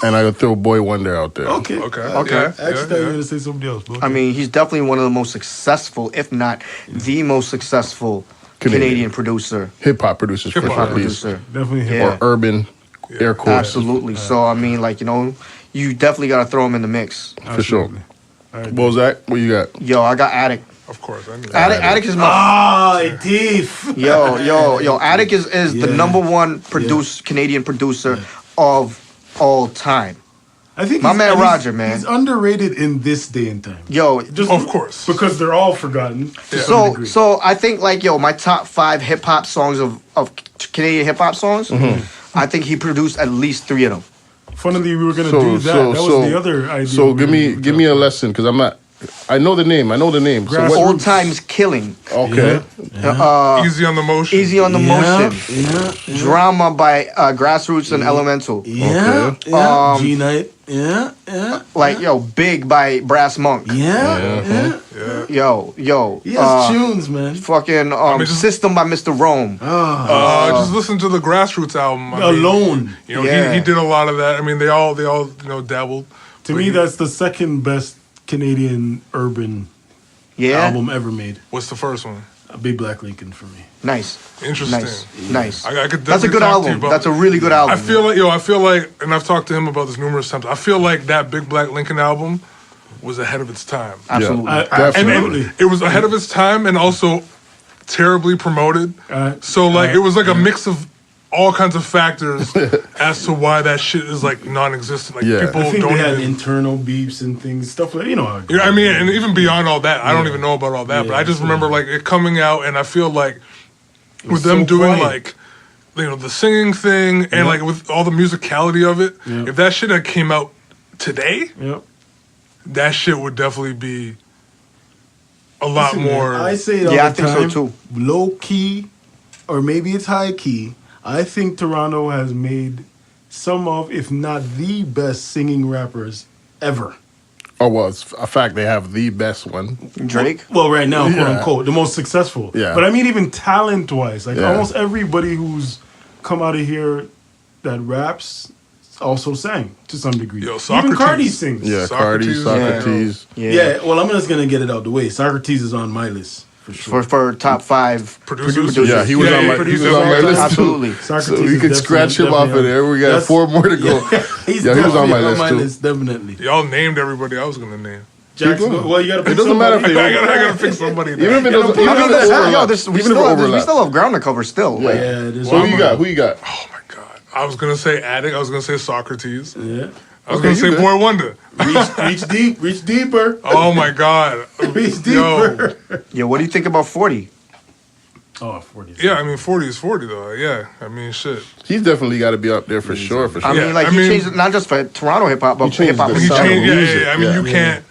And I gotta throw Boy Wonder out there. Okay. Yeah, I actually thought you were gonna say somebody else. But okay. I mean, he's definitely one of the most successful, if not the most successful Canadian producer. Hip hop producers, for sure. Producer. Definitely hip Yeah. hop. Or urban, air quotes. Absolutely. So I mean, like, you know, you definitely gotta throw him in the mix. For sure. Bozack, what you got? Yo, I got Attic. Of course. I mean, Attic is my teeth. Yo, Attic is the number one Canadian producer of all time. I think my man Roger, man. He's underrated in this day and time. Yo, just of course. Because they're all forgotten. Yeah. So I think, like, yo, my top 5 hip hop songs of Canadian hip hop songs, I think he produced at least 3 of them. Funnily, we were gonna do that. That was the other idea. So give me a lesson, because I'm not. I know the name. So Old Times Killing. Okay. Easy on the Motion. Easy on the Motion. Drama by Grassroots and Elemental. G Night. Like, yo, Big by Brass Monk. Yo. He has tunes, man. Fucking System by Mr. Rome. Just listen to the Grassroots album. Alone. You know, he did a lot of that. I mean, they all dabbled. To me, that's the second best Canadian urban album ever made. What's the first one? Big Black Lincoln for me. Nice. Interesting. Nice. I could That's a good album. That's a really good album. I feel like, and I've talked to him about this numerous times, I feel like that Big Black Lincoln album was ahead of its time. Absolutely. And it was ahead of its time and also terribly promoted. So it was like a mix of all kinds of factors as to why that shit is like non-existent. Like people I think don't they had even internal beefs and things, stuff like I mean, and even beyond all that, I don't even know about all that. But I just remember like it coming out, and I feel like with them doing like the singing thing and like with all the musicality of it, if that shit had came out today, that shit would definitely be a lot more. Man, I say it all the time. I think so too. Low key, or maybe it's high key. I think Toronto has made some of, if not the best singing rappers ever. Oh, well, it's a fact they have the best one. Drake? Well, right now, quote unquote, the most successful. Yeah. But I mean, even talent-wise, like almost everybody who's come out of here that raps also sang to some degree. Yo, even Cardi sings. Yeah, Socrates. Yeah, well, I'm just going to get it out the way. Socrates is on my list. For sure. For top 5 producers. Yeah, he was on my list absolutely. too. So we could scratch him off of there. We got 4 more to go. He was on my list too. Definitely. Y'all named everybody I was gonna name. Jackson, well, you gotta pick it doesn't somebody. matter if I gotta pick somebody. Even if it doesn't overlap. We still have ground to cover still. Yeah. So who you got? Oh my god. I was gonna say Attic. I was gonna say Socrates. Yeah. I was gonna say Boy Wonder. Reach deeper. Oh my god. Reach deeper. Yo, what do you think about 40? Oh, 40. Yeah, I mean 40 is 40 though. Yeah, I mean shit. He's definitely got to be up there for sure. I mean, like he changed it not just for Toronto hip hop, but hip hop. He changed. I mean, you can't.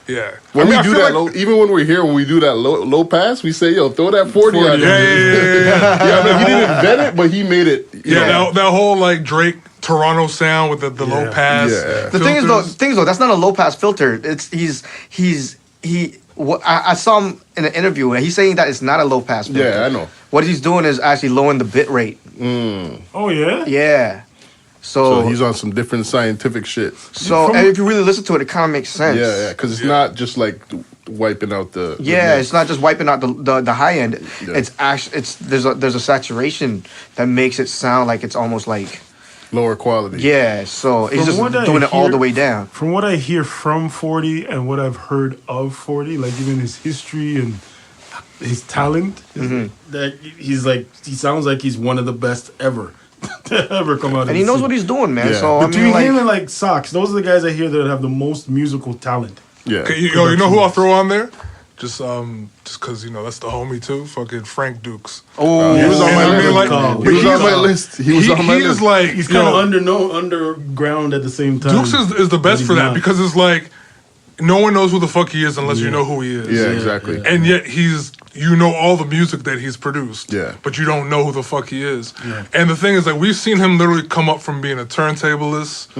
Yeah. When we do that, even when we're here, when we do that low pass, we say, "Yo, throw that 40 out there." Yeah. I mean, he didn't invent it, but he made it. That whole like Drake Toronto sound with the low pass. Yeah. The thing is though, that's not a low pass filter. It's I saw him in an interview and he's saying that it's not a low pass filter. Yeah, I know. What he's doing is actually lowering the bit rate. Oh yeah? Yeah. So he's on some different scientific shit. So and if you really listen to it, it kind of makes sense. Yeah, because it's not just like wiping out the it's not just wiping out the high end. Yeah. It's actually there's a saturation that makes it sound like it's almost like lower quality. Yeah, so he's just what I doing it all hear- the way down. From what I hear from 40 and what I've heard of 40, like even his history and his talent, that he sounds like he's one of the best ever to ever come out of And he the knows scene. what he's doing, man. Yeah. So I Between mean, like, him and like Socks, those are the guys I hear that have the most musical talent. Yeah. Okay, you know who I'll throw on there? Just because that's the homie too. Fucking Frank Dukes. oh, He was on And my I mean, list. like, He was on my list. He was on my he list. is like He's yo, kind of underground at the same time. Dukes is the best He's for that not. because it's like no one knows who the fuck he is unless you Yeah. know who he is. Yeah, exactly. And yet all the music that he's produced. Yeah. But you don't know who the fuck he is. Yeah. And the thing is, like, we've seen him literally come up from being a turntablist,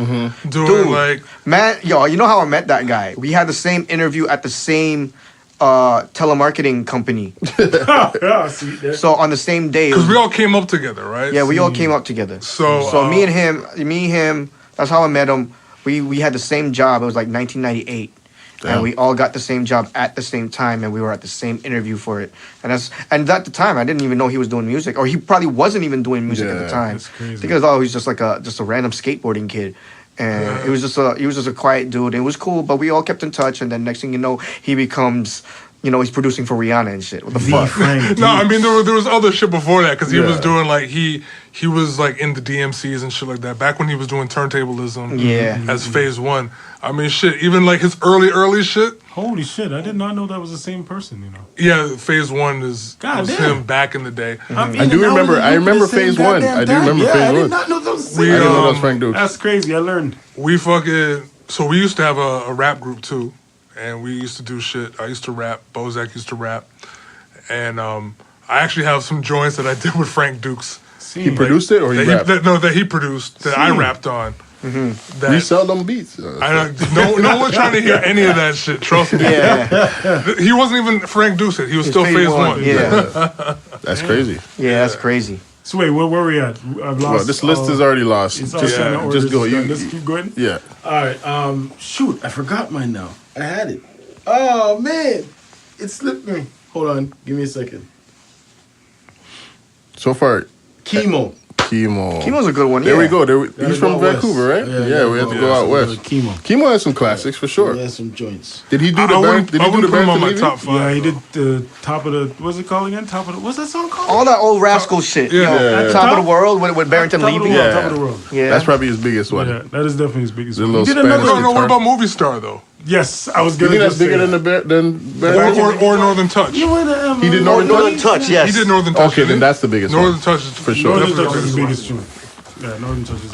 doing Dude. like man, yo, you know how I met that guy? We had the same interview at the same telemarketing company. Yeah, see, there. So on the same day, it because was- we all came up together, right? yeah, we all came up together. So, me and him, that's how I met him. We had the same job. It was like 1998. Damn. And we all got the same job at the same time, and we were at the same interview for it. And at the time, I didn't even know he was doing music, or he probably wasn't even doing music at the Yeah, time. that's crazy. Because he was just like a random skateboarding kid, and he was just a quiet dude. And it was cool, but we all kept in touch. And then next thing you know, he becomes, he's producing for Rihanna and shit. What the The fuck? Frank no, I Dukes. mean there was other shit before that because he was Yeah. doing like he was like in the DMCs and shit like that back when he was doing turntablism. Yeah. As Phase One. I mean, shit. Even like his early shit. Holy shit, I did not know that was the same person, Yeah, Phase One was God damn. him back in the day. I do remember- I remember Phase One. I do remember Phase I One. did not know that was the We, same. I didn't know that um, was Frank Dukes. That's crazy, I learned. We so we used to have a rap group too, and we used to do shit. I used to rap. Bozack used to rap, and I actually have some joints that I did with Frank Dukes. He produced it or he rapped? that he produced that I rapped on. That We sell them beats. no one's trying to hear any of that shit. Trust me. Yeah, He wasn't even Frank Dukes. He was still Phase One. Yeah, That's crazy. yeah, that's crazy. So wait, where we at? I've lost. Well, this list is already lost. It's Just, all kinda just go. orders. You, Let's keep going. yeah. All right. Shoot, I forgot mine now. I had it. Oh man, it slipped me. Hold on, give me a second. So far, Chemo. Chemo. Chemo's a good one. There yeah. we go. Gotta He's from go out Vancouver, west. right? Yeah, we have to go out west. Chemo. Chemo has some classics for sure. Yeah, some joints. Did he do I the wouldn't, band? Did I he do wouldn't the put him on band my to top leave? Yeah, he five. did the top of the. What's it called again? Top of the. What's that song called? All that old rascal shit. Yeah. Yeah. Top of the world with Barrington Top of the Levy. world. Yeah. Top of the world. Yeah. That's probably his biggest one. Yeah, that is definitely his biggest The one. little He did Spanish another. No, what guitar. about Movie Star though? Yes, I was You gonna think that's just say bigger that. than Barrington? Or Northern Touch. You went to He did Northern Northern Touch, yes. He did Northern Touch. Okay, then that's the biggest Northern one. Touch is For sure. Northern definitely Touch is the the biggest tune. Yeah, Northern Touch is.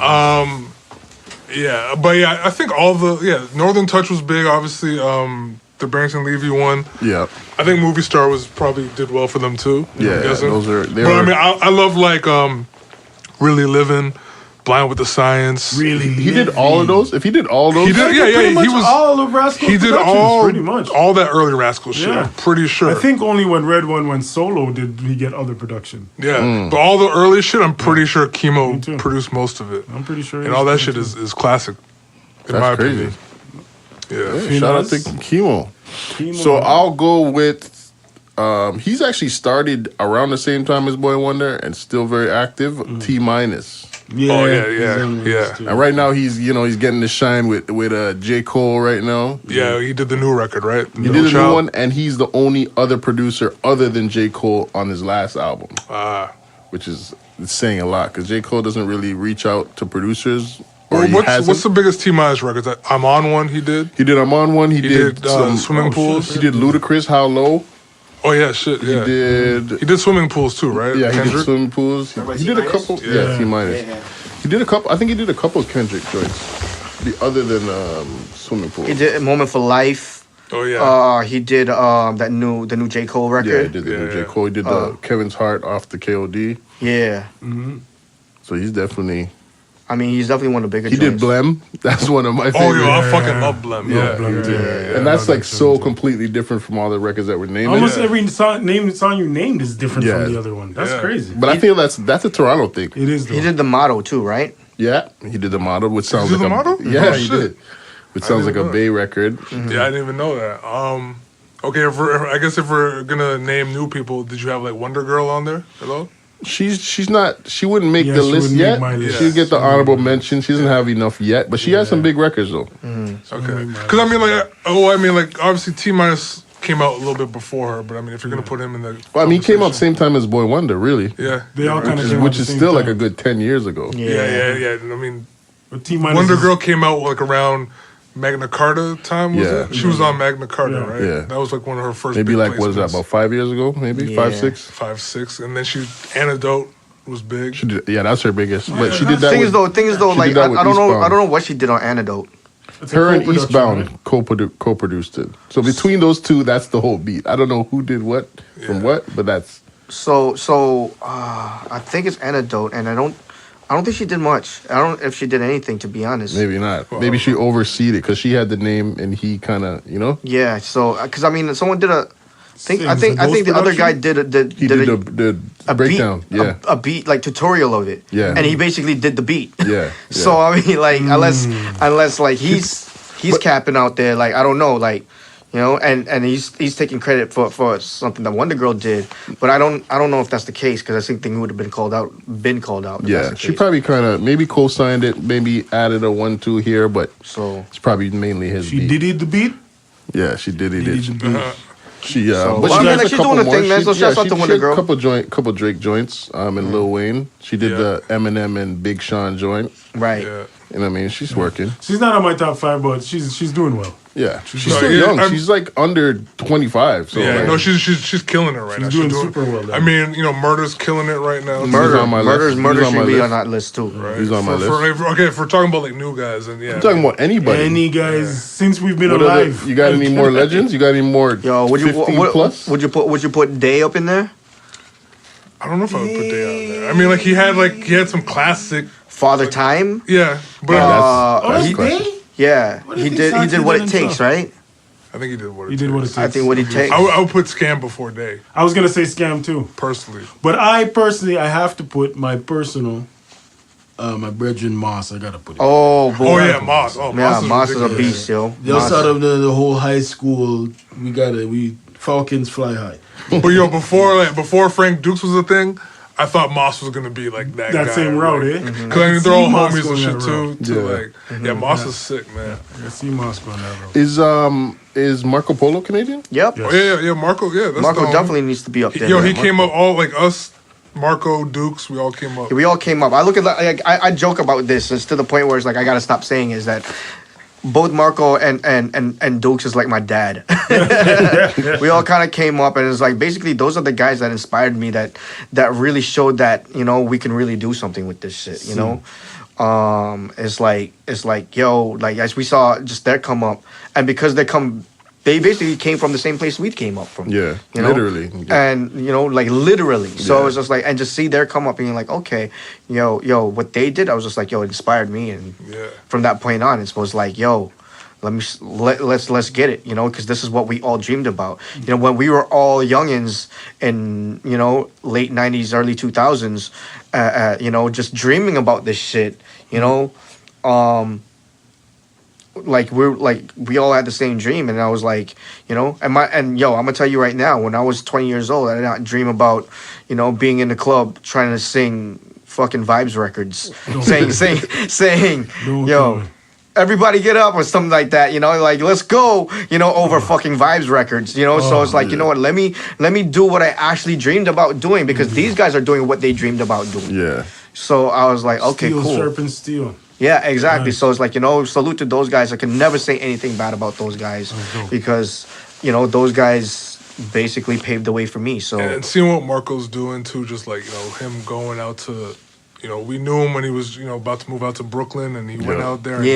Yeah, but yeah, I think Northern Touch was big. Obviously, the Barrington Levy one. Yeah. I think Movie Star was probably did well for them too. Yeah, I'm guessing. those are- they But I were- mean, I love like Really Living, Blind with the Science. really. He did all of those. If he did all those, He did, yeah, Pretty much he was. all of Rascal. He did Productions, pretty much. all that early Rascal shit. Yeah. I'm pretty sure. I think only when Red One went solo did he get other production. Yeah, but all the early shit, I'm pretty sure Me Chemo too. produced most of it, I'm pretty sure. and all that shit is classic. In my that's crazy. opinion. Yeah. Yeah, shout out to Chemo. So I'll go with. He's actually started around the same time as Boy Wonder and still very active. T minus. Yeah, Oh, yeah, he's yeah, on yeah. those too. And right now he's getting the shine with J. Cole right now. Yeah, he did the new record, right? He did a new one, and he's the only other producer other than J. Cole on his last album, which is saying a lot because J. Cole doesn't really reach out to producers. Or he What's hasn't. the biggest T Minus records? I'm on one. He did. He did I'm on one. He did some Swimming Pools. He did Ludacris, How Low. Oh yeah, shit. Yeah. He did. He did Swimming Pools too, right? Yeah, he did Kendrick? Swimming Pools. He did a couple. Yeah, T minus. He did a couple. I think he did a couple of Kendrick joints. Other than Swimming Pools. He did Moment for Life. Oh yeah. He did the new J. Cole record. Yeah, he did the new Yeah, J. yeah. Cole. He did the Kevin's Heart off the KOD. Yeah. So he's definitely. I mean, he's definitely one of the bigger He joints. did Blem. That's one of my Oh favorites. yo, I fucking love Blem. Yeah. And that's like so completely different from all the records that were named. Almost every song you named is different Yeah. from the other one. That's Yeah. crazy. But I feel that's a Toronto thing. It is. Though. He did the motto too, right? Yeah, he did the model, which sounds Did he like do the a Motto? yeah, Oh, he shit. did. Which sounds like didn't a know Bay record. Yeah, I didn't even know that. Okay, I guess if we're gonna name new people, did you have like Wonder Girl on there at all? She's not. She wouldn't make Yeah, the she list wouldn't yet. make my list. She'd get the honorable mention. She doesn't have enough yet, but she has some big records though. Okay. Because I mean, like, obviously T Minus came out a little bit before her, but I mean, if you're gonna put him in the, Well, I mean, he came out same time as Boy Wonder, really. Yeah. They all kind of Which is still like a good 10 years ago. Yeah. I mean, T-Minus Wonder Girl came out like around Magna Carta time, was Yeah. it? She was on Magna Carta, right? Yeah. That was like one of her first Maybe big like, what is that, placements. about 5 years ago? Maybe 5, 6? 5, 6. And then Antidote was big. She did, yeah, that's her biggest. But she did that. Thing is though, she like did that with I don't know, Eastbound. I don't know what she did on Antidote. Her and co-production, Eastbound right? co-produced it. So between those two, that's the whole beat. I don't know who did what from what, but that's So I think it's Antidote, and I don't think she did much. I don't know if she did anything, to be honest. maybe not. Maybe she overseed it because she had the name and he kind of, Yeah. So because I mean, someone did a. I Sings, think the other guy did he did the a breakdown. beat, Yeah. a beat like tutorial of it. Yeah. And he basically did the beat. Yeah. So I mean, like unless like he's capping out there, like I don't know, like and he's taking credit for something that Wonder Girl did, but I don't know if that's the case because I think they would have been called out. If Yeah, that's the she case. probably kind of maybe co-signed it, maybe added a 1-2 here, but So it's probably mainly his She beat. did it the beat. Yeah, she did it. Did the beat. She So- but Well, I she mean, has like, a she's couple doing her more. thing, man, so shouts out to Wonder she Girl. had couple Drake joints, and Lil Wayne. She did the Eminem and Big Sean joint. right. Yeah. And I mean, she's working. She's not on my top 5, but she's doing well. Yeah, she's No, still yeah, young. I'm- She's like under 25. So Yeah, like, no, she's killing it right She's now. doing super well, though. I mean, Murder's killing it right now. Murder on my list. Murder He's on should my be list. on that list too. Right. He's on my list. Okay, if we're talking about like new guys, and yeah, I'm talking about anybody. Any guys since we've been What alive. you got any more legends? You got any more? Yo, would you 15 plus? would you put Day up in there? I don't know if I would put Day on there. I mean, like he had some classic, Father Time? yeah, but That's he classic. did? Yeah, What do he you did. think He did Santi what did it takes, himself? right? I think he did what it He did what it takes. takes. I think what he takes. I would put Scam before Day, I was gonna say Scam too, personally. but I personally have to put my personal, my brethren Moss. I gotta put it. Oh boy. Oh yeah, Moss. Oh, Yeah, Moss is a ridiculous. beast, yo. Just Moss. out of the whole high school, we Falcons fly high. But yo, before Frank Dukes was a thing, I thought Moss was gonna be like that. That guy, same route, eh? Because I mean, they're all See Moss homies and going shit that too. route. To Yeah. like, Moss is sick, man. I see Moss going that route. Is Marco Polo Canadian? Yep. Yeah. Oh, yeah, Marco. Yeah, that's Marco the homie. definitely needs to be up there. Yo, he man. came up all like us, Marco, Dukes. We all came up. We all came up. I look at like I joke about this. It's to the point where it's like I gotta stop saying is that both Marco and Dukes is like my dad. We all kind of came up, and it's like basically those are the guys that inspired me. That really showed that we can really do something with this shit. It's like yo, like as we saw just their come up, and because they basically came from the same place we came up from. Yeah, you know? literally. Yeah. And like literally. So Yeah. it's just like, and just see their come up and you're like, okay, yo, what they did, I was just like, yo, it inspired me, and Yeah. from that point on, it was like, yo, let's get it, because this is what we all dreamed about. When we were all youngins in late 90s, early 2000s, just dreaming about this shit, like we all had the same dream, and I was like, I'm gonna tell you right now, when I was 20 years old, I did not dream about being in the club trying to sing fucking Vibes Records, saying Don't yo, do it. everybody get up or something like that, like let's go, over fucking Vibes Records, so it's like, you know what, let me do what I actually dreamed about doing, because these guys are doing what they dreamed about doing. Yeah. So I was like, okay, Steel, cool. sharpen steel. Yeah, exactly. Nice. So it's like, salute to those guys. I can never say anything bad about those guys, dope. because, those guys basically paved the way for me. So And seeing what Marco's doing too, just like him going out to, we knew him when he was about to move out to Brooklyn, and he went Yeah. out there. And,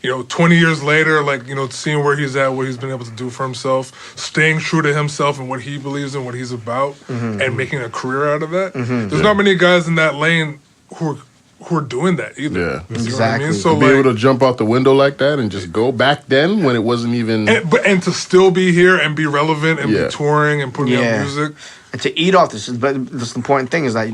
yeah, 20 years later, like seeing where he's at, what he's been able to do for himself, staying true to himself and what he believes in, what he's about, and making a career out of that. There's not many guys in that lane who are doing that either. Yeah. You know what I Exactly. mean? So Be like, able to jump out the window like that and just go back then when it wasn't even. and to still be here and be relevant and Yeah. be touring and putting Yeah. out music. and to eat off this. But the important thing is that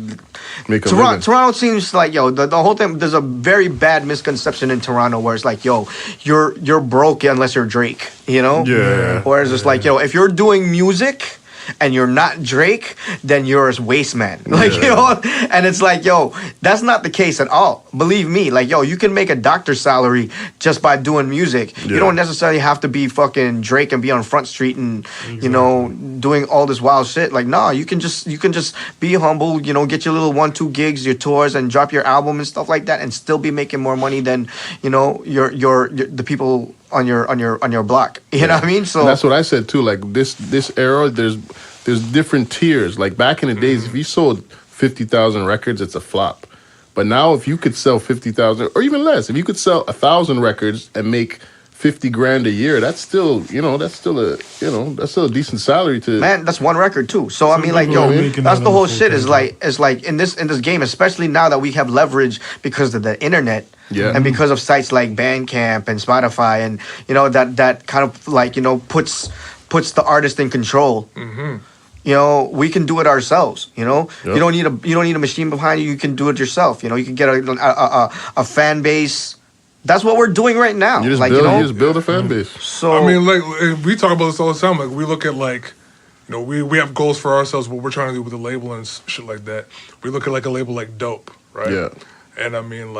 Make a living. Toronto seems like, yo, the whole thing. There's a very bad misconception in Toronto where it's like, yo, you're broke unless you're Drake, Yeah. Whereas it's like, yo, if you're doing music, and you're not Drake, then you're a waste man. Like, you know, and it's like, yo, that's not the case at all. Believe me, like, yo, you can make a doctor's salary just by doing music. You don't necessarily have to be fucking Drake and be on Front Street and, you know, doing all this wild shit. Like, nah, you can just be humble, you know, get your little 1-2 gigs, your tours, and drop your album and stuff like that, and still be making more money than, you know, your the people on your block. You know what I mean? So and that's what I said too. Like this era, there's different tiers. Like back in the days, if you sold 50,000 records, it's a flop. But now, if you could sell 50,000 or even less, if you could sell 1,000 records and make 50 grand a year, that's still a decent salary to. Man, that's one record too. So I mean, like, yo, that's the whole shit. Is like in this game, especially now that we have leverage because of the internet. Yeah. And because of sites like Bandcamp and Spotify, and you know that kind of like, you know, puts the artist in control. Mm-hmm. You know, we can do it ourselves. You know, you don't need a machine behind you. You can do it yourself. You know, you can get a fan base. That's what we're doing right now. You just, like, build, you know? you just build a fan base. So I mean, like, we talk about this all the time. Like, we look at, like, you know, we have goals for ourselves, what we're trying to do with the label and shit like that. We look at like a label like Dope, right? Yeah. And I mean,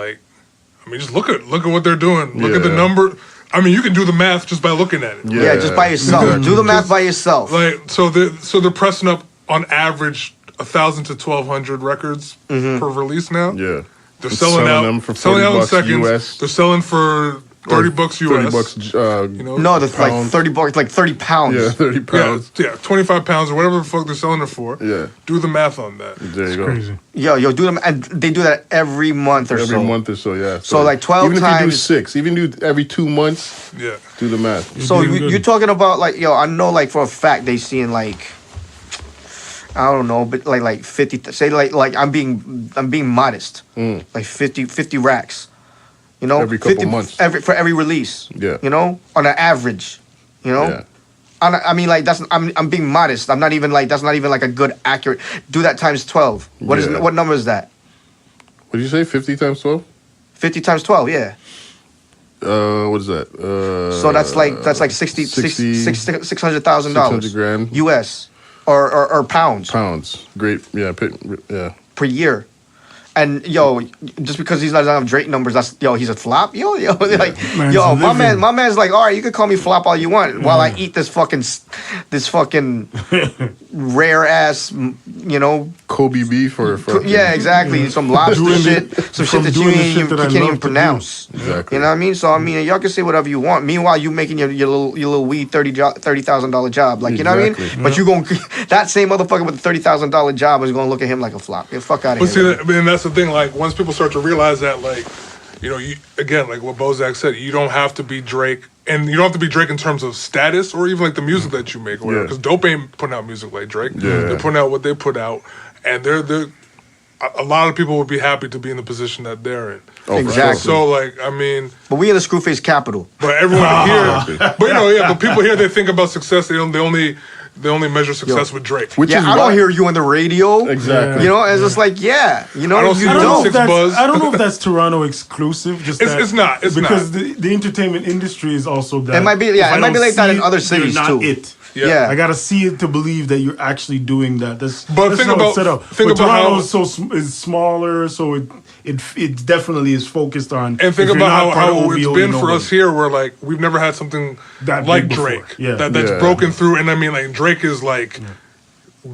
just look at what they're doing. Look at the number. I mean, you can do the math just by looking at it. yeah, just by yourself. Exactly. Do the math by yourself. Like, so they're pressing up on average 1,000 to 1,200 records per release now. Yeah. They're selling out them for selling out in $40 seconds. US. They're selling for $30 US. $30. You know? No, that's like $30, like 30 pounds. Yeah, 30 pounds. Yeah, 25 pounds or whatever the fuck they're selling it for. Yeah. Do the math on that. There you go. Crazy. Yo, do them, and they do that every month or so. Every month or so, yeah. So like 12 even times. Even if you do 6, even do every 2 months, Yeah. do the math. So you're talking about like, yo, I know like for a fact they seeing like, I don't know, but like 50. Say like I'm being modest. Like 50 racks. You know, Every couple months. for every release. Yeah. You know, on an average. You know. Yeah. I mean, like I'm being modest. I'm not even like that's not even like a good accurate. Do that times 12. What number is that? What did you say? 50 times 12? 50 times 12. Yeah. What is that? So that's like $600,000. 600 grand. US or pounds. Pounds. Great. Yeah. Per year. And yo, just because he's not have Drake numbers, he's a flop. Like my man's like, all right, you can call me flop all you want while I eat this fucking rare ass, you know, Kobe beef or yeah, exactly, some lobster shit, some shit that you can't even pronounce. Exactly. You know what I mean? So I mean, y'all can say whatever you want. Meanwhile, you making your little weed $30,000 job, like, you know what I mean? But you gonna that same motherfucker with the $30,000 job is gonna look at him like a flop. Get the fuck out of here. But see, that's the thing. Like, once people start to realize that, like, you know, again, like what Bozack said, you don't have to be Drake, and you don't have to be Drake in terms of status or even like the music that you make or whatever. Because Dope ain't putting out music like Drake. They're putting out what they put out, and they're a lot of people would be happy to be in the position that they're in. Oh, exactly. So, like, I mean, but we in the Screwface capital. But everyone here, but you know, but people here, they think about success. They only measure success with Drake. Which is I don't hear you on the radio. Exactly. You know, it's just like, you know, I don't know if that's Toronto exclusive. Just it's not. It's because not. the entertainment industry is also that. It might be. Yeah, it might be like that in other cities too. Yeah. I gotta see it to believe that you're actually doing that. That's think how about it's set up. Think but about Toronto is smaller, so it definitely is focused on. And think about how it's been for us here, where like we've never had something that like Drake that's broken through. And I mean, like Drake is like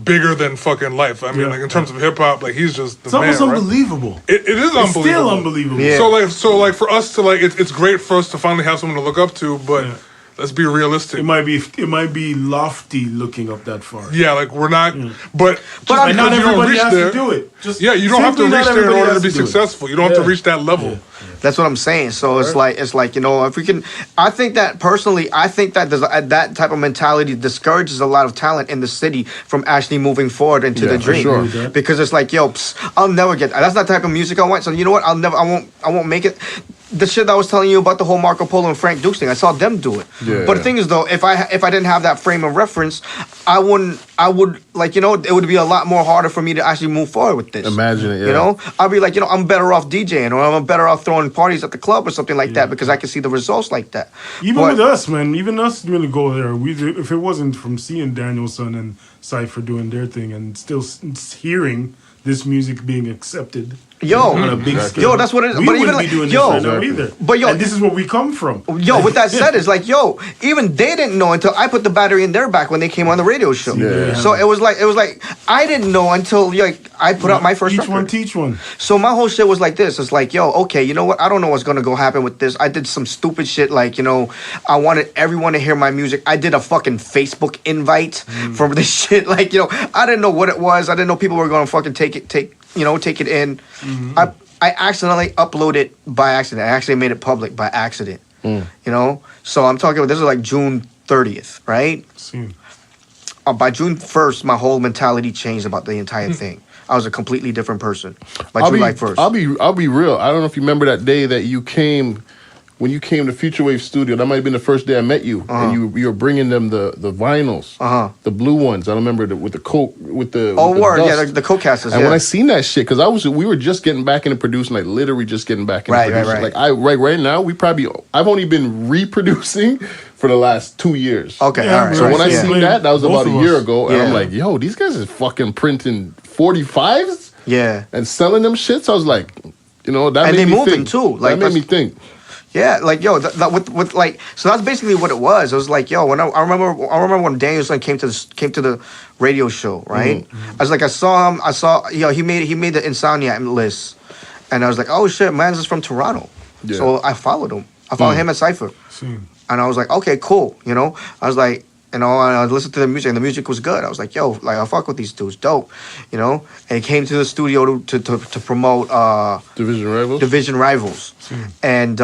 bigger than fucking life. I mean, like in terms of hip hop, like he's just the man. It's almost unbelievable. It is unbelievable. It's still unbelievable. Yeah. So like for us to like, it's great for us to finally have someone to look up to, but. Yeah. Let's be realistic. It might be lofty looking up that far. Yeah, like we're not, but not everybody has to do it. You don't have to reach there in order to be successful. You don't have to reach that level. Yeah. That's what I'm saying. So it's like, you know, if we can, I think that that type of mentality discourages a lot of talent in the city from actually moving forward into the dream. Sure. Because it's like, yo, I'll never get that. That's not the type of music I want. So you know what? I won't make it. the shit that I was telling you about the whole Marco Polo and Frank Dukes thing, I saw them do it. Yeah. But the thing is, though, if I didn't have that frame of reference, I would like, it would be a lot more harder for me to actually move forward with this. Imagine it, yeah. I'd be like, I'm better off DJing, or I'm better off throwing parties at the club or something like that, because I can see the results like that. Even with us, man, even us didn't go there. If it wasn't from seeing Danielson and Cypher doing their thing and still hearing this music being accepted. On a big scale. That's what it is. We but wouldn't even be doing this right now either. But and this is where we come from. With that said, it's like, even they didn't know until I put the battery in their back when they came on the radio show. Yeah. So it was like I didn't know until I put out my first record. Each one teach one. So my whole shit was like this. It's like, okay, you know what? I don't know what's gonna go happen with this. I did some stupid shit like, I wanted everyone to hear my music. I did a fucking Facebook invite for this shit. Like, I didn't know what it was. I didn't know people were gonna fucking take it in. Mm-hmm. I accidentally uploaded by accident. I actually made it public by accident. So I'm talking about, this is like June 30th, right? By June 1st, my whole mentality changed about the entire thing. I was a completely different person by July 1st. I'll be real. I don't know if you remember that day that you came. When you came to Future Wave Studio, that might have been the first day I met you, and you were bringing them the vinyls, the blue ones. I don't remember with the coke with the the coke casters. And when I seen that shit, because we were just getting back into producing, like literally just getting back into producing. Like right now, I've only been reproducing for the last 2 years. Okay, all right. So when I seen that was Both about a year ago, and I'm like, yo, these guys is fucking printing 45s, and selling them shits. I was like, that made me think too. Like, that made me think. Yeah, like with like, so that's basically what it was. It was like, when I remember when Danielson came to the radio show, right? I saw him. I saw he made the Insomniac list, and I was like, oh shit, man's is from Toronto. Yeah. So I followed him. I followed him at Cypher, and I was like, okay, cool. I was like, and I listened to the music, and the music was good. I was like, I fuck with these dudes, dope, And he came to the studio to promote Division Rivals, and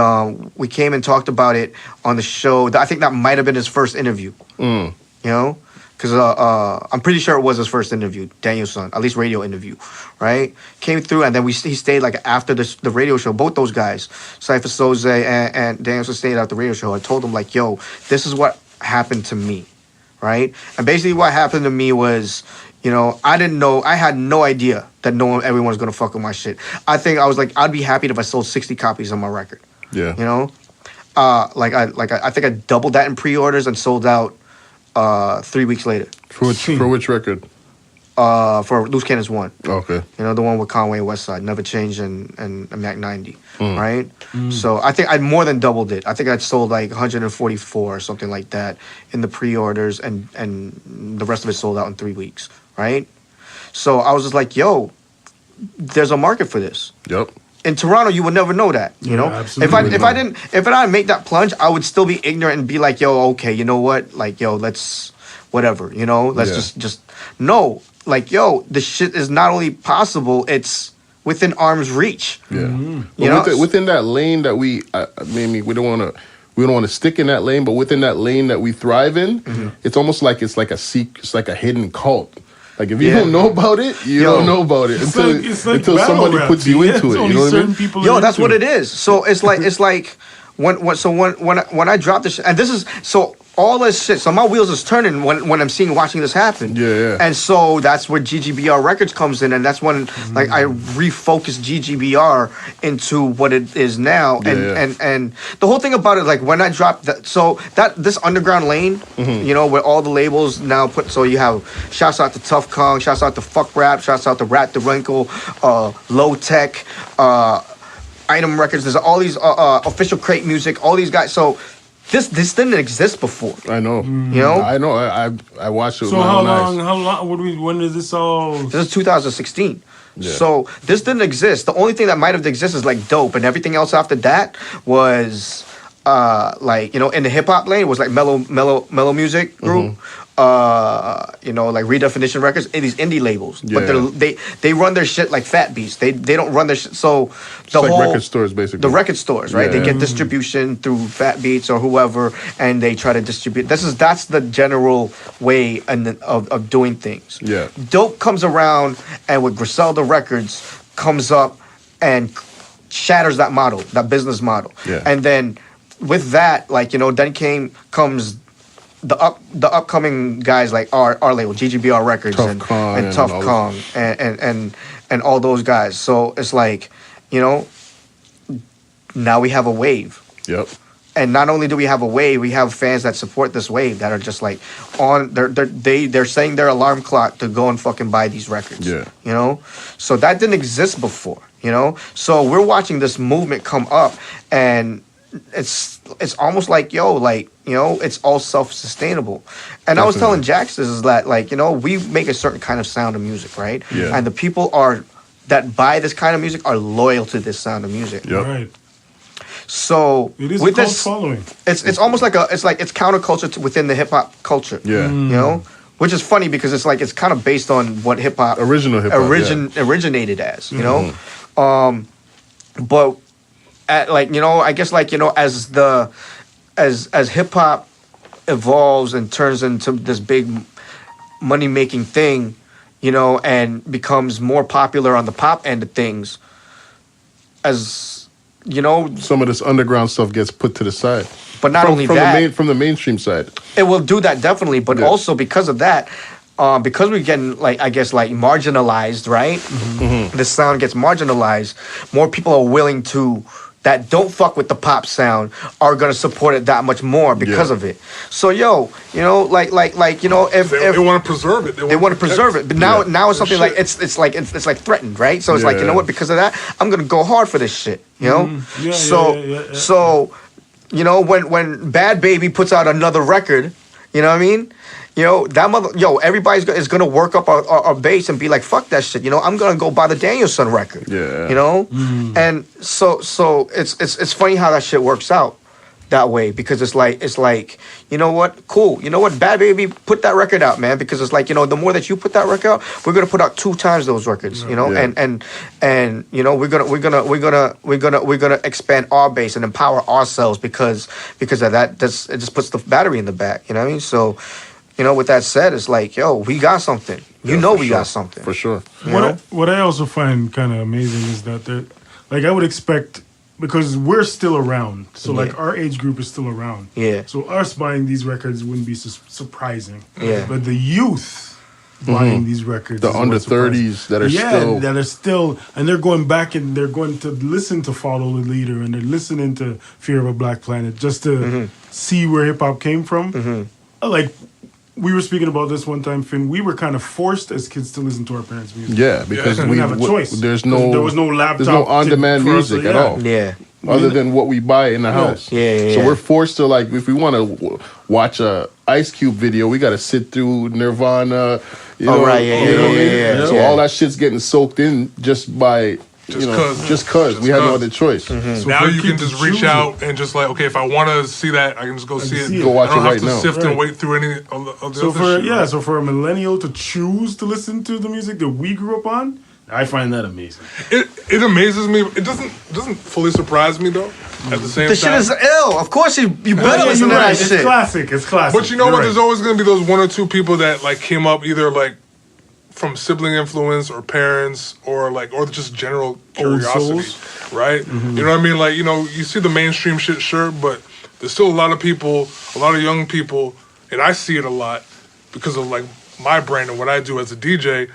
we came and talked about it on the show. I think that might have been his first interview, because I'm pretty sure it was his first interview, Danielson, at least radio interview, right? Came through, and then he stayed like after the radio show. Both those guys, Cypher Soze and Danielson, stayed at the radio show. I told them like, this is what happened to me. Right? And basically what happened to me was, I didn't know, I had no idea that everyone was going to fuck with my shit. I think I was like, I'd be happy if I sold 60 copies of my record. Yeah. I think I doubled that in pre-orders and sold out 3 weeks later. For which record? For Loose Cannons 1. Okay. The one with Conway and Westside, Never Change and Mac 90, right? So I think I more than doubled it. I think I'd sold like 144 or something like that in the pre-orders, and the rest of it sold out in 3 weeks, right? So I was just like, there's a market for this. Yep. In Toronto, you would never know that, If I didn't make that plunge, I would still be ignorant and be like, okay, you know what? Like, let's whatever, let's just no. Like, the shit is not only possible, it's within arm's reach. Yeah. Within that lane that we don't want to stick in that lane, but within that lane that we thrive in, it's almost like it's like a hidden cult. Like if you don't know about it, you don't know about it until somebody puts you into it. You know what I mean? That's what it is. So it's like when I drop this, and this is so. All this shit. So my wheels is turning when I'm watching this happen. Yeah. And so that's where GGBR Records comes in, and that's when like I refocus GGBR into what it is now. And the whole thing about it, like when I dropped that, so that this underground lane, where all the labels now put. So you have shouts out to Tough Kong, shouts out to Fuck Rap, shouts out to Rat the Wrinkle, Low Tech, Item Records. There's all these official Crate Music, all these guys. So. This didn't exist before. I know. I know. I watched it with so my own eyes. How long? When is this all? This is 2016. Yeah. So this didn't exist. The only thing that might have existed is like Dope, and everything else after that was in the hip hop lane, it was like mellow music group. Like Redefinition Records, and these indie labels. Yeah. But they run their shit like Fat Beats. They don't run their shit. So the like whole record stores, basically. The record stores, right? Yeah. They get distribution through Fat Beats or whoever, and they try to distribute. That's the general way of doing things. Yeah. Dope comes around, and with Griselda Records comes up and shatters that model, that business model. Yeah. And then with that, like, you know, then comes the upcoming guys like our label, GGBR Records, and Tough Kong and all those guys. So it's like, you know, now we have a wave. Yep. And not only do we have a wave, we have fans that support this wave that are just like they're setting their alarm clock to go and fucking buy these records. Yeah. You know? So that didn't exist before, you know? So we're watching this movement come up, and it's almost like, yo, like, you know, it's all self-sustainable. And I was telling Jax this is that, like, you know, we make a certain kind of sound of music, right? Yeah. And the people that buy this kind of music are loyal to this sound of music. Yep. Right. So It is with a cult this following. it's almost like it's counterculture within the hip hop culture. Yeah. You know? Which is funny because it's like it's kind of based on what hip hop Original hip hop originated as, you know? But like, you know, I guess, like, you know, as hip hop evolves and turns into this big money making thing, you know, and becomes more popular on the pop end of things, as you know, some of this underground stuff gets put to the side. But not only that, from the mainstream side, it will do that definitely. But also because of that, because we're getting, like, I guess, like, marginalized, right? The sound gets marginalized. More people are willing to, that don't fuck with the pop sound, are gonna support it that much more because of it. So, yo, you know, like, you know, if they want to preserve it, they want to preserve it. But now it's something like it's like threatened, right? So it's like, you know what? Because of that, I'm gonna go hard for this shit. You know. So you know, when Bad Baby puts out another record, you know what I mean? You know, everybody's is gonna work up our base and be like, fuck that shit. You know, I'm gonna go buy the Danielson record. Yeah. You know, and so it's funny how that shit works out that way, because it's like, you know what, cool. You know what, Bad Baby, put that record out, man, because it's like, you know, the more that you put that record out, we're gonna put out 2 times those records. You know, and you know, we're gonna expand our base and empower ourselves because of that. It just puts the battery in the back. You know what I mean? So. You know, with that said, it's like, yo, we got something. You know we got something. For sure. What I also find kind of amazing is that, like, I would expect, because we're still around, so, like, our age group is still around. Yeah. So us buying these records wouldn't be surprising. Yeah. But the youth buying these records, the under 30s that are still, and they're going back and they're going to listen to Follow the Leader, and they're listening to Fear of a Black Planet just to see where hip hop came from. Like, we were speaking about this one time, Finn. We were kind of forced as kids to listen to our parents' music. Yeah, because we didn't have a choice. There was no laptop. There's no on-demand music at all. Yeah. Other than what we buy in the house. Yeah. So we're forced to, like, if we want to watch a Ice Cube video, we got to sit through Nirvana. You know, Yeah. So all that shit's getting soaked in just by... Just cause we had no other choice. So now you can just reach out and just like, okay, if I want to see that, I can just go see it. Go watch it right now. I don't have to sift and wait through any of the other shit. So for a millennial to choose to listen to the music that we grew up on, I find that amazing. It amazes me. It doesn't fully surprise me though. At the same time, the shit is ill. Of course, you better listen to that shit. It's classic. But you know what? There's always gonna be those 1 or 2 people that, like, came up either, like, from sibling influence or parents or just general curiosity, right? You know what I mean? Like, you know, you see the mainstream shit, sure, but there's still a lot of people, a lot of young people, and I see it a lot because of, like, my brand and what I do as a DJ.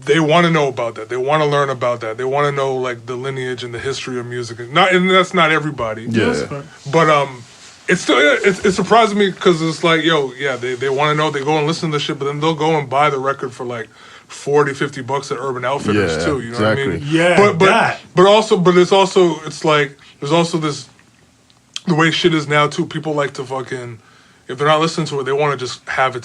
They want to know about that. They want to learn about that. They want to know, like, the lineage and the history of music. And that's not everybody. Yeah. But it's still it surprises me because it's like, yo, yeah, they want to know. They go and listen to the shit, but then they'll go and buy the record for like $40-$50 at Urban Outfitters too. You know what I mean? Yeah. But it's like there's also this, the way shit is now too. People like to fucking, if they're not listening to it, they want to just have it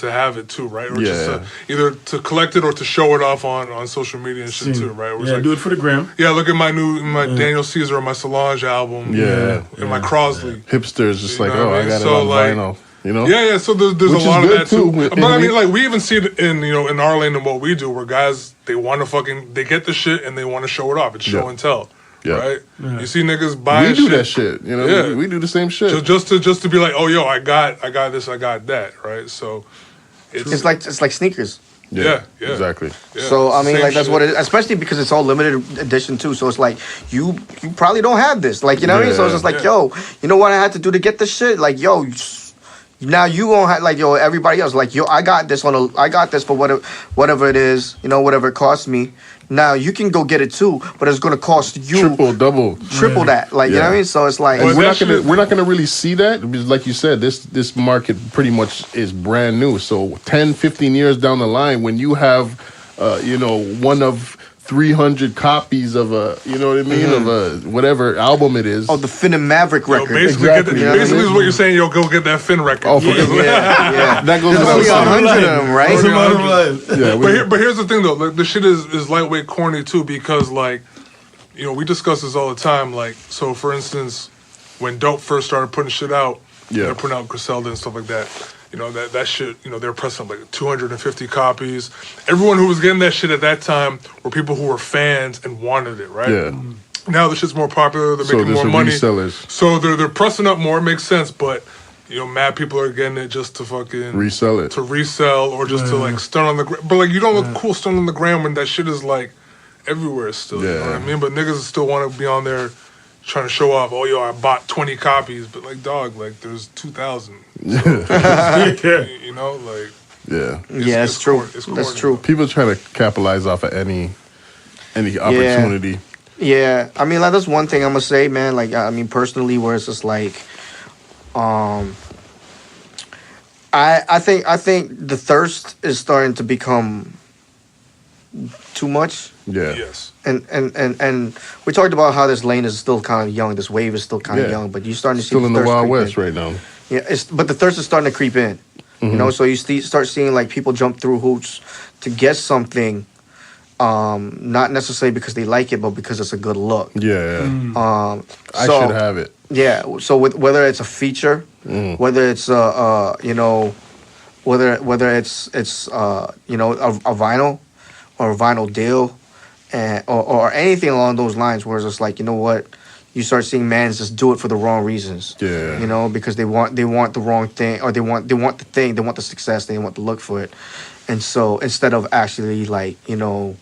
too, right? Or just either to collect it or to show it off on social media and shit too, right? Like, do it for the gram. Yeah, look at my Daniel Caesar or my Solange album. And my Crosley. Hipsters just like, I got it on vinyl. You know? Yeah. So there's a lot of that too. But I mean, like, we even see it in our lane and what we do, where guys, they want to they get the shit and they want to show it off. It's show and tell. Right? Yeah. You see niggas buying shit. We do that shit. You know, we do the same shit. Just to be like, oh, yo, I got this, I got that, right? So it's like sneakers. Yeah. Exactly. Yeah. So I mean, Same like that's shit. what it is, especially because it's all limited edition too. So it's like you probably don't have this, like you know what I mean. So it's just like, yo, you know what I had to do to get this shit? Like, yo, now you gonna have like, yo, everybody else like, yo, I got this for whatever it is, you know, whatever it costs me. Now you can go get it too, but it's gonna cost you triple that, like you know what I mean. So it's like and we're not gonna really see that because, like you said, this market pretty much is brand new. So 10, 15 years down the line, when you have one of 300 copies of a, you know what I mean, of a whatever album it is. Oh, the Finn and Maverick record. Basically, basically is what you're saying. Yo, go get that Finn record. Oh, yeah. That goes There's only 100 of them, right? But here's the thing though, like the shit is lightweight corny too, because like, you know, we discuss this all the time. Like, so for instance, when Dope first started putting shit out, they're putting out Griselda and stuff like that. You know, that shit, you know, they were pressing up like 250 copies. Everyone who was getting that shit at that time were people who were fans and wanted it, right? Yeah. Now the shit's more popular, they're making more money. Resellers. So they're pressing up more, it makes sense, but you know, mad people are getting it just to fucking resell it. To resell or just to like stun on the gram. But like you don't look cool stunning on the gram when that shit is like everywhere still. You know what I mean? But niggas still want to be on there trying to show off, oh, yo, I bought 20 copies, but like, dog, like, there's 2,000. So, you know, like, it's true. That's true. People try to capitalize off of any opportunity. Yeah, I mean, like, that's one thing I'm gonna say, man. Like, I mean, personally, where it's just like, I think the thirst is starting to become too much. Yeah. Yes. And we talked about how this lane is still kind of young. This wave is still kind of young, but you're starting to see still in the Wild West in. right now. Yeah, but the thirst is starting to creep in. You know, so you start seeing like people jump through hoops to get something, not necessarily because they like it, but because it's a good look. Yeah. I should have it. Yeah. So whether it's a feature, whether it's whether it's a vinyl or a vinyl deal, and or anything along those lines, where it's just like, you know what, you start seeing mans just do it for the wrong reasons. Yeah. You know, because they want the wrong thing, or they want the thing, they want the success, they want the look for it, and so instead of actually like, you know,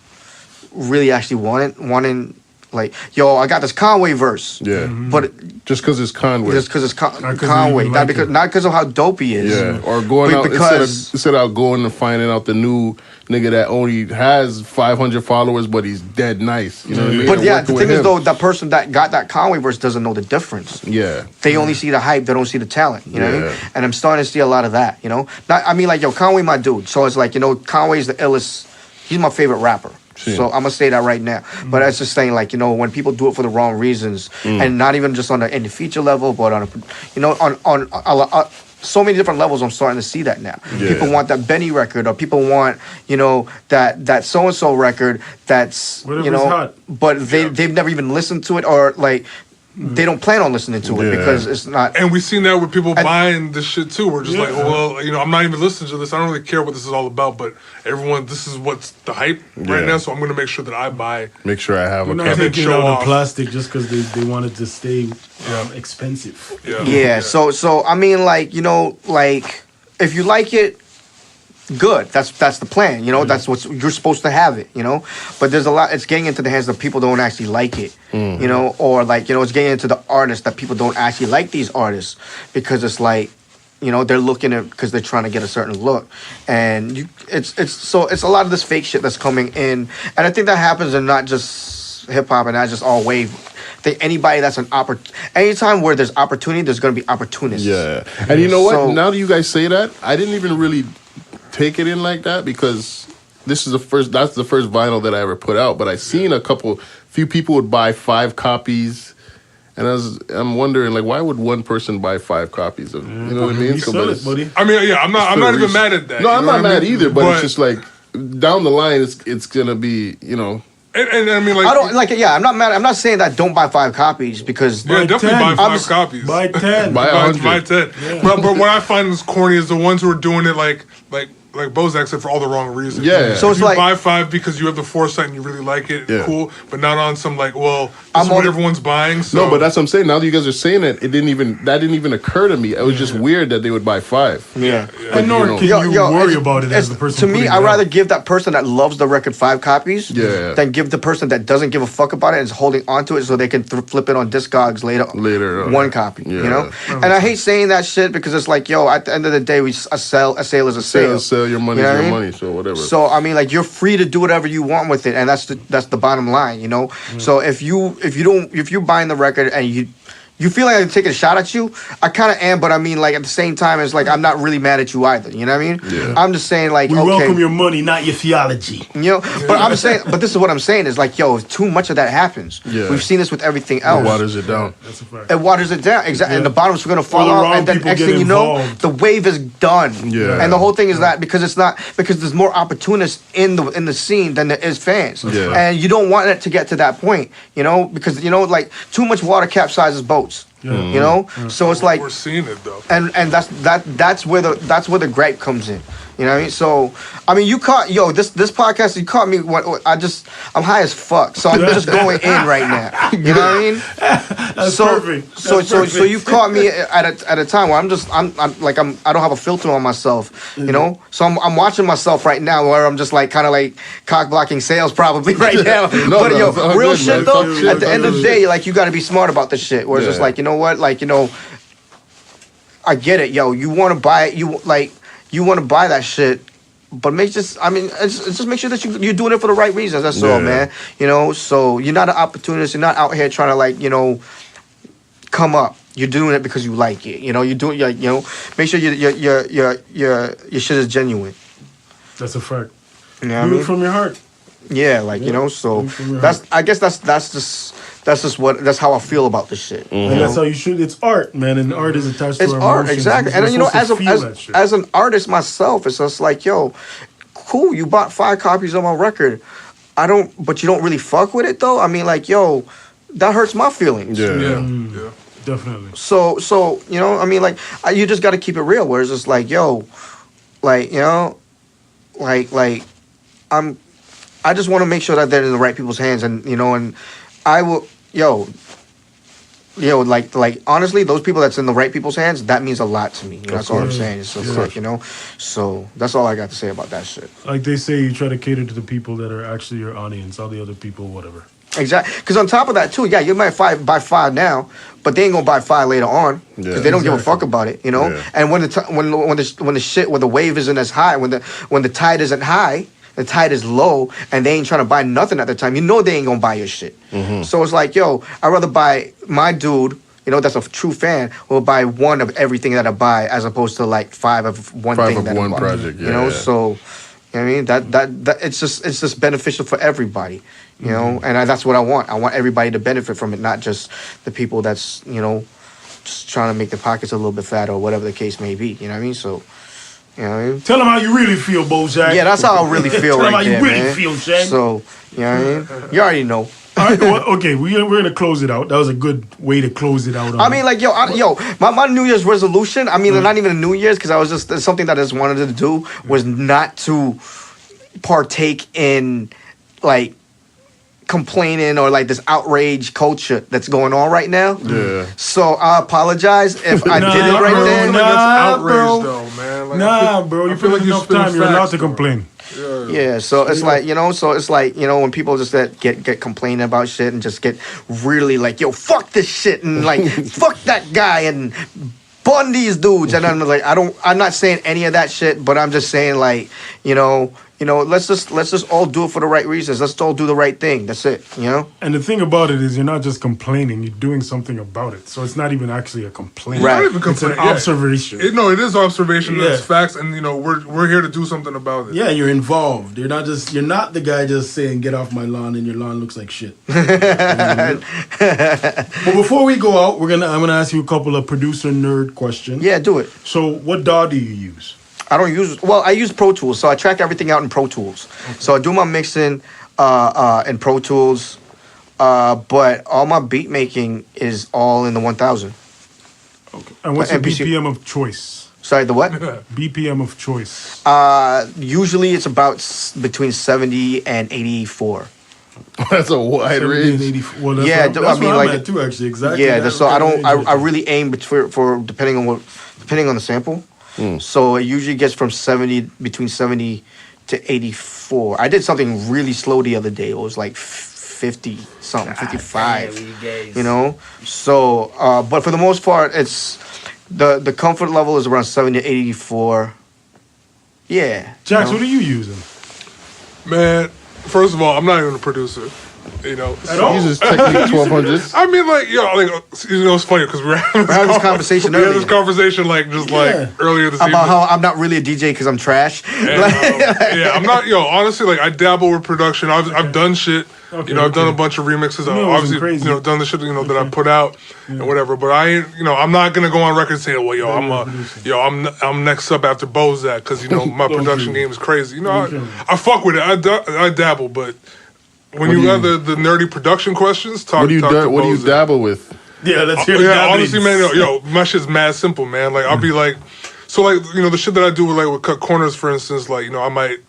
really actually wanting like, yo, I got this Conway verse. Yeah. But just because it's Conway. Just because it's Conway. Not because of how dope he is. Yeah. Or going out instead of going and finding out the new nigga that only has 500 followers, but he's dead nice. You know what I mean? But yeah, the thing is though, that person that got that Conway verse doesn't know the difference. Yeah. They only see the hype. They don't see the talent. You know what I mean? And I'm starting to see a lot of that. You know, like, yo, Conway my dude. So it's like, you know, Conway's the illest. He's my favorite rapper. So I'm gonna say that right now. But it's just saying, like, you know, when people do it for the wrong reasons, and not even just in the feature level, but on on so many different levels, I'm starting to see that now. Yeah. People want that Benny record, or people want, you know, that so and so record that's, you know, but they've never even listened to it, or like, they don't plan on listening to it because it's not. And we've seen that with people buying this shit too. We're just like, well, you know, I'm not even listening to this. I don't really care what this is all about, but everyone, this is what's the hype right now. So I'm going to make sure that I buy. Make sure I have a copy. Taking out the plastic just because they wanted to stay expensive. Yeah. So I mean, like, you know, like, if you like it, good. That's the plan. You know, that's what you're supposed to have it. You know, but there's a lot. It's getting into the hands of people don't actually like it. You know, or like, you know, it's getting into the artists that people don't actually like these artists, because it's like, you know, they're looking at because they're trying to get a certain look, and it's a lot of this fake shit that's coming in, and I think that happens in not just hip hop and not just all wave. I think anybody that's anytime where there's opportunity, there's going to be opportunists. Yeah, and you know what? So, now that you guys say that, I didn't even really take it in like that, because that's the first vinyl that I ever put out, but I seen few people would buy 5 copies, and I'm wondering, like, why would one person buy 5 copies of, you know what I mean? Buddy. I mean, yeah, I'm not even mad at that. No, I'm not mad either, but it's just like down the line it's gonna be, you know. And I mean, like, I don't like. Yeah, I'm not mad. I'm not saying that don't buy 5 copies, because definitely buy 5 copies. Buy 10. Buy 100. Buy 10. Yeah. But what I find is corny is the ones who are doing it like like Bozack said, for all the wrong reasons. Yeah. So If it's you like buy 5 because you have the foresight and you really like it, cool. But not on some like, well, this is what everyone's buying. So. No, but that's what I'm saying. Now that you guys are saying it, that didn't even occur to me. It was just weird that they would buy 5. Yeah. And nor can you worry about it as the person. To me, I'd rather give that person that loves the record 5 copies than give the person that doesn't give a fuck about it and is holding onto it so they can flip it on Discogs later 1 copy. You know? And I hate saying that shit because it's like, yo, at the end of the day, a sale is a sale. Sell your money, your money, so whatever. So I mean, like, you're free to do whatever you want with it, and that's the bottom line, you know. So if you're buying the record and you feel like I'm taking a shot at you, I kind of am, but I mean, like, at the same time, it's like I'm not really mad at you either. You know what I mean? Yeah. I'm just saying, like, we welcome your money, not your theology. You know, but I'm saying, but this is what I'm saying is like, yo, if too much of that happens, we've seen this with everything else. It waters it down. That's a fact. It waters it down, exactly, and the bottom's going to fall off, and then next thing you know, the wave is done. Yeah. And the whole thing is that because there's more opportunists in the scene than there is fans, and you don't want it to get to that point, you know, because you know, like, too much water capsizes boats. You know, so it's like we're seeing it though, and that's where the gripe comes in. You know what I mean? So I mean, you caught this podcast. You caught me. I'm high as fuck, so I'm just going in right now. You know what I mean? That's perfect. So you caught me at a time where I don't have a filter on myself. You know, so I'm watching myself right now where I'm just like kind of like cock blocking sales probably right now. Real good, shit man. though. At the end of the day, like, you got to be smart about this shit. Where it's just like, you know what, like, you know, I get it, yo. You want to buy it, you want to buy that shit, but just make sure that you're doing it for the right reasons. That's all, man. You know, so you're not an opportunist. You're not out here trying to, like, you know, come up. You're doing it because you like it. You know, you're doing, you know, make sure your shit is genuine. That's a fact. You know what I Do mean? it from your heart. Yeah, like, you know, so that's how I feel about this shit. And that's how you should. It's art, man, and art is attached to our art, emotions. exactly. And you know, as an artist myself, it's just like, yo, cool, you bought 5 copies of my record. But you don't really fuck with it though. I mean, like, yo, that hurts my feelings. Yeah. Definitely. So you know, I mean, like, you just got to keep it real. Where it's just like, yo, like, you know, like I just want to make sure that they're in the right people's hands, and you know, and I will, like honestly, those people that's in the right people's hands, that means a lot to me. You know, that's all I'm saying. It's just like, you know, so that's all I got to say about that shit. Like they say, you try to cater to the people that are actually your audience. All the other people, whatever. Exactly. Because on top of that too, you might buy 5 now, but they ain't gonna buy 5 later on because they don't give a fuck about it. You know, and when the wave isn't as high, when the tide isn't high. The tide is low, and they ain't trying to buy nothing at the time. You know they ain't gonna buy your shit. So it's like, yo, I'd rather buy my dude, you know, that's a true fan, will buy 1 of everything that I buy as opposed to like 5 of one thing that I buy. Project, you know, so you know what I mean, that it's just beneficial for everybody. You know, and that's what I want. I want everybody to benefit from it, not just the people that's, you know, just trying to make their pockets a little bit fatter or whatever the case may be. You know what I mean? So. You know what I mean? Tell them how you really feel, Bozack. Yeah, that's how I really feel. Tell right them how there, you really man. feel, Shaq. So, you know what I mean? You already know. All right, well, okay, we're gonna close it out. That was a good way to close it out. I mean, like, my New Year's resolution. I mean, not even a New Year's, because I was just something that I just wanted to do was not to partake in like complaining or like this outrage culture that's going on right now. Yeah. So I apologize if I did it right there. That's outrage, bro. though, man. Bro, you feel put like enough spitting time, you're allowed facts, to though. complain. Yeah, so it's like, you know, when people just get complaining about shit and just get really like, yo, fuck this shit and like fuck that guy and bun these dudes, and I'm like, I'm not saying any of that shit, but I'm just saying, like, you know, let's just all do it for the right reasons. Let's all do the right thing. That's it, you know? And the thing about it is you're not just complaining, you're doing something about it. So it's not even actually a complaint. Right. Not even It's an complaint, yeah. observation. It is observation. Yeah. It's facts, and you know we're here to do something about it. Yeah, you're involved. You're not the guy just saying, get off my lawn and your lawn looks like shit. But before we go out, I'm gonna ask you a couple of producer nerd questions. Yeah, do it. So what DAW do you use? I use Pro Tools, so I track everything out in Pro Tools. Okay. So I do my mixing in Pro Tools, but all my beat making is all in the 1000. Okay. And what's your MPC BPM of choice? Sorry, the what? BPM of choice. Usually it's about between 70 and 84. That's a wide 70 range. and 84. Well, that's Yeah, what that's I mean, where I'm like- at too, actually. Exactly. Yeah, that so I don't. range. I really aim for depending on the sample. So it usually gets from 70 between 70 to 84. I did something really slow the other day. It was like 50 something, 55. You know. So, but for the most part, it's the comfort level is around 70 to 84. Yeah. Jax, you know? what are you using? Man, first of all, I'm not even a producer. You know, At all? You just Technique 1200. I mean, like, it's funny because we're having this conversation We had earlier. this conversation like earlier this About evening. how I'm not really a DJ because I'm trash. And, yeah, I'm not. Honestly, like I dabble with production. I've done shit. Okay, I've done a okay. bunch of remixes. You know, it wasn't Obviously, crazy. done the shit that I put out and whatever. But I ain't. I'm not gonna go on record saying, well, I'm next up after Bozack because my production game is crazy. I fuck with it. I dabble, but when you have the nerdy production questions, What do you Bozack. dabble with? Yeah, let's hear Yeah, honestly, man, my shit's mad simple, man. Like, I'll be like, so like, the shit that I do with cut corners, for instance, like, I might,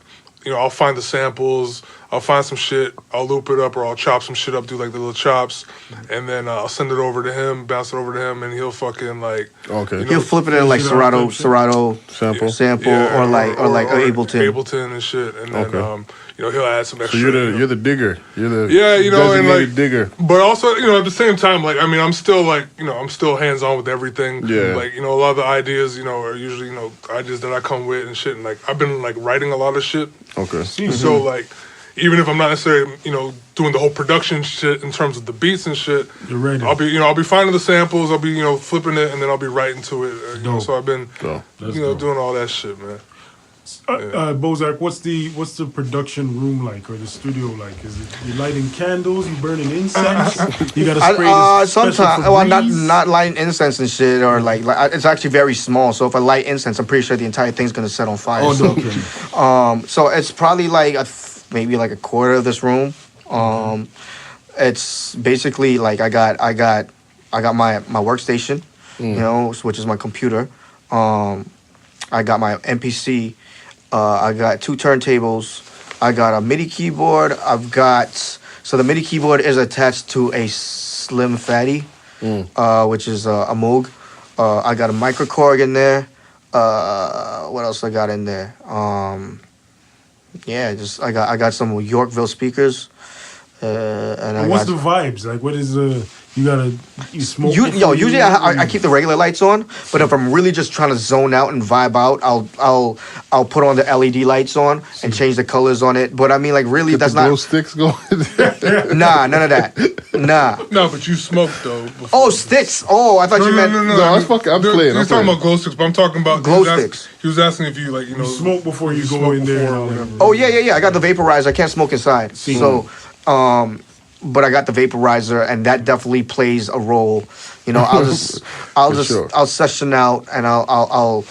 I'll find the samples, I'll find some shit, I'll loop it up, or I'll chop some shit up, do like the little chops, and then I'll send it over to him, bounce it over to him, and he'll fucll like, Okay. He'll flip it in like Serato sample, yeah, or like Ableton. Ableton and shit, and then Okay. He'll add some So extra. you're the digger. You're the And designated like digger. But also, at the same time, like, I mean, I'm still like, I'm still hands on with everything. Yeah. Like, a lot of the ideas, are usually, ideas that I come with and shit. And like, I've been like writing a lot of shit. Okay. So like, even if I'm not necessarily, doing the whole production shit in terms of the beats and shit, You're ready. I'll be finding the samples, I'll be, flipping it, and then I'll be writing to it. Dope. So I've been, Dope. doing all that shit, man. Bozack, what's the production room like, or the studio like? Is it you lighting candles, you burning incense? You gotta spray this special Sometimes, well, Febreze? not lighting incense and shit, or like it's actually very small. So if I light incense, I'm pretty sure the entire thing's gonna set on fire. Oh, so, no, okay. so it's probably like maybe like a quarter of this room. It's basically like I got my workstation, which is my computer. I got my MPC. I got 2 turntables. I got a MIDI keyboard. So the MIDI keyboard is attached to a Slim Fatty, which is a Moog. I got a microKORG in there. What else I got in there? I got some Yorkville speakers. And what's the vibes like? What is you smoke? Usually I keep the regular lights on, but if I'm really just trying to zone out and vibe out, I'll put on the LED lights on and change the colors on it. But I mean, like, really, that's glow not. sticks going. Nah, none of that. Nah. No, but you smoked though. Before. Oh, sticks. Oh, I thought you meant. No, I'm playing. He's talking about glow sticks, but I'm talking about Glow sticks. He was asking if you like, You smoke before you go in there. or whatever. Oh yeah. I got the vaporizer. I can't smoke inside. So, but I got the vaporizer, and that definitely plays a role. I'll session out, and I'll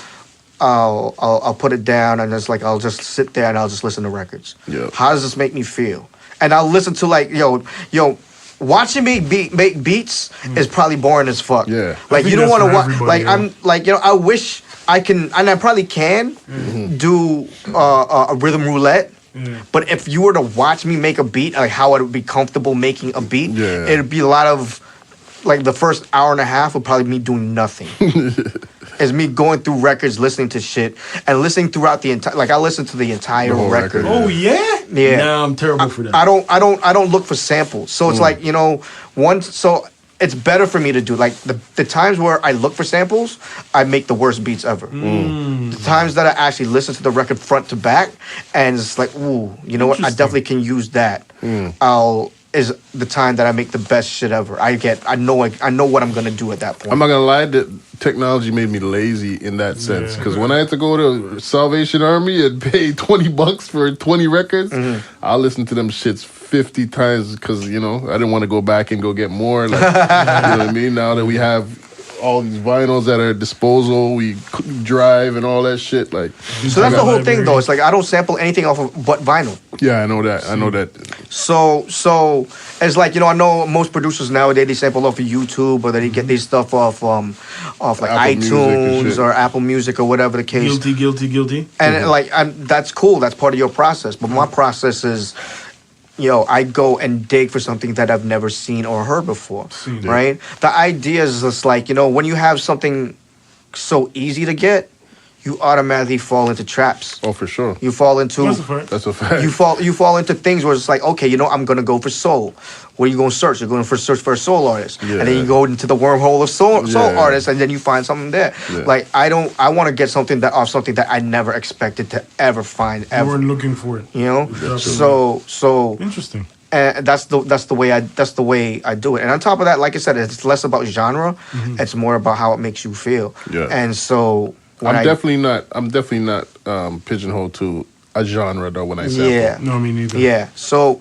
put it down, and it's like I'll just sit there and I'll just listen to records. Yeah. How does this make me feel? And I'll listen to like watching me make beats is probably boring as fuck. Yeah. Like think you don't that's want to for watch. everybody, Like yeah. I'm like I wish I can, and I probably can do a rhythm roulette. But if you were to watch me make a beat, like how I would be comfortable making a beat, it'd be a lot of, like the first hour and a half would probably me doing nothing. It's me going through records, listening to shit, and listening throughout the entire. Like I listen to the entire The whole record. record, Oh yeah. Yeah. Nah, I'm terrible for that. I don't look for samples. So it's like so it's better for me to do like the times where I look for samples, I make the worst beats ever. The times that I actually listen to the record front to back, and it's like, ooh, you know what? I definitely can use that. Is the time that I make the best shit ever. I know what I'm gonna do at that point. I'm not gonna lie, that technology made me lazy in that sense. Because when I had to go to Salvation Army and pay $20 for 20 records, I'll listen to them shits 50 times because I didn't want to go back and go get more. Like, you know what I mean? Now that we have all these vinyls at our disposal, we drive and all that shit. Like, So that's the whole thing, though. It's like I don't sample anything off of but vinyl. Yeah, I know that. I know that. So it's like, I know most producers nowadays, they sample off of YouTube, or they get their stuff off like Apple Music and iTunes shit. or Apple Music or whatever the case. Guilty. And that's cool. That's part of your process. But my process is, I go and dig for something that I've never seen or heard before, right? The idea is just like, when you have something so easy to get, you automatically fall into traps. Oh, for sure. You fall into That's a fact. you fall into things where it's like, okay, I'm gonna go for soul. What are you gonna search? You're gonna search for a soul artist, Yeah. and then you go into the wormhole of soul Yeah. artists, and then you find something there. Yeah. Like I want to get something that I never expected to ever find You ever. weren't looking for it. So Interesting. and that's the way I do it. And on top of that, like I said, it's less about genre. It's more about how it makes you feel. Yeah. And so I'm definitely not pigeonholed to a genre though when I sample. Yeah. No, me neither. Yeah. So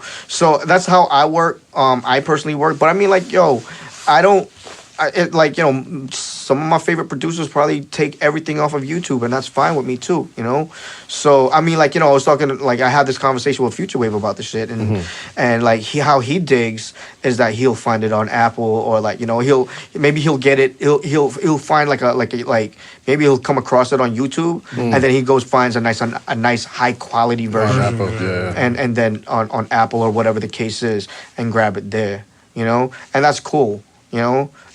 that's how I work. I personally work. But I mean, like, I don't. Some of my favorite producers probably take everything off of YouTube, and that's fine with me too. So I mean, like, I was talking, like, I had this conversation with Future Wave about the shit, and like how he digs is that he'll find it on Apple, or like, he'll get it. He'll find maybe he'll come across it on YouTube, and then he goes finds a nice high quality version, Yeah. and then on Apple or whatever the case is, and grab it there. And that's cool.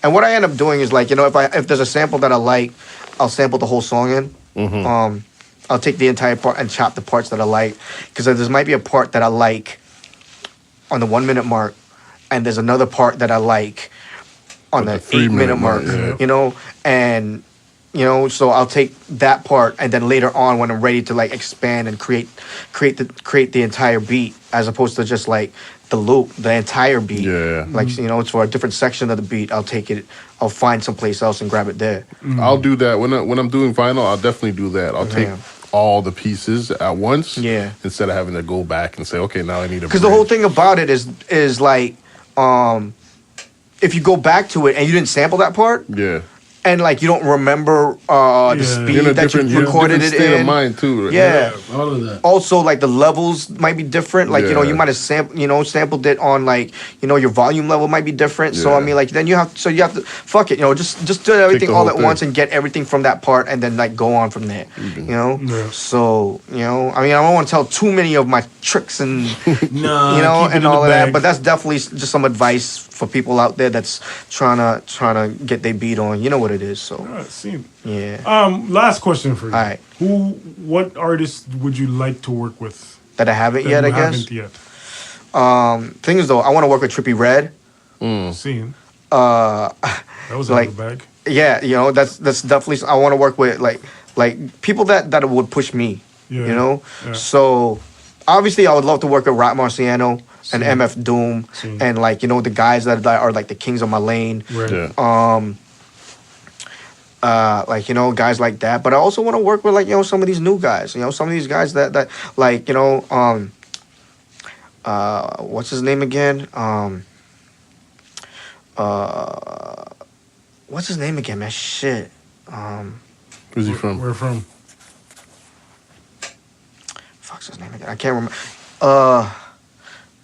And what I end up doing is, like, if there's a sample that I like, I'll sample the whole song in. I'll take the entire part and chop the parts that I like, because there might be a part that I like on the 1 minute mark, and there's another part that I like on the 8 minute mark. Yeah. And so I'll take that part, and then later on, when I'm ready to like expand and create the entire beat, as opposed to just like the loop, the entire beat. Yeah. Like, it's for a different section of the beat. I'll find someplace else and grab it there. I'll do that when I'm doing vinyl. I'll definitely do that. I'll take all the pieces at once. Yeah. Instead of having to go back and say, okay, now I need a. Because the whole thing about it is like, if you go back to it and you didn't sample that part, Yeah. and like you don't remember the speed You're in a that different, you recorded it state in. of mind too. Right? Yeah. All of that. Also, like, the levels might be different. Like, Yeah. you might have sampled it on, like, your volume level might be different. So, I Yeah. mean, like, then you have to, fuck it, just do everything the all whole at thing. once and get everything from that part, and then, like, go on from there, Yeah. So, I mean, I don't want to tell too many of my tricks and, Nah, keep it and in all the of that, bag. but that's definitely just some advice for people out there that's trying to get their beat on. You know what it is, so, All right, see. yeah. Last question for you. All right. What artists would you like to work with? That I haven't that yet, you I guess. haven't yet. Thing is, though, I want to work with Trippie Redd. Seen. Uh, That was like- out of the bag. Yeah, that's definitely. I want to work with like people that would push me. Yeah, yeah. So obviously, I would love to work with Rock Marciano and MF Doom, and like the guys that are like the kings of my lane. Right. Yeah. Like guys like that. But I also want to work with like some of these new guys. Some of these guys that like what's his name again? What's his name again, man? Shit. Where's he from? Where from? Fuck's his name again? I can't remember.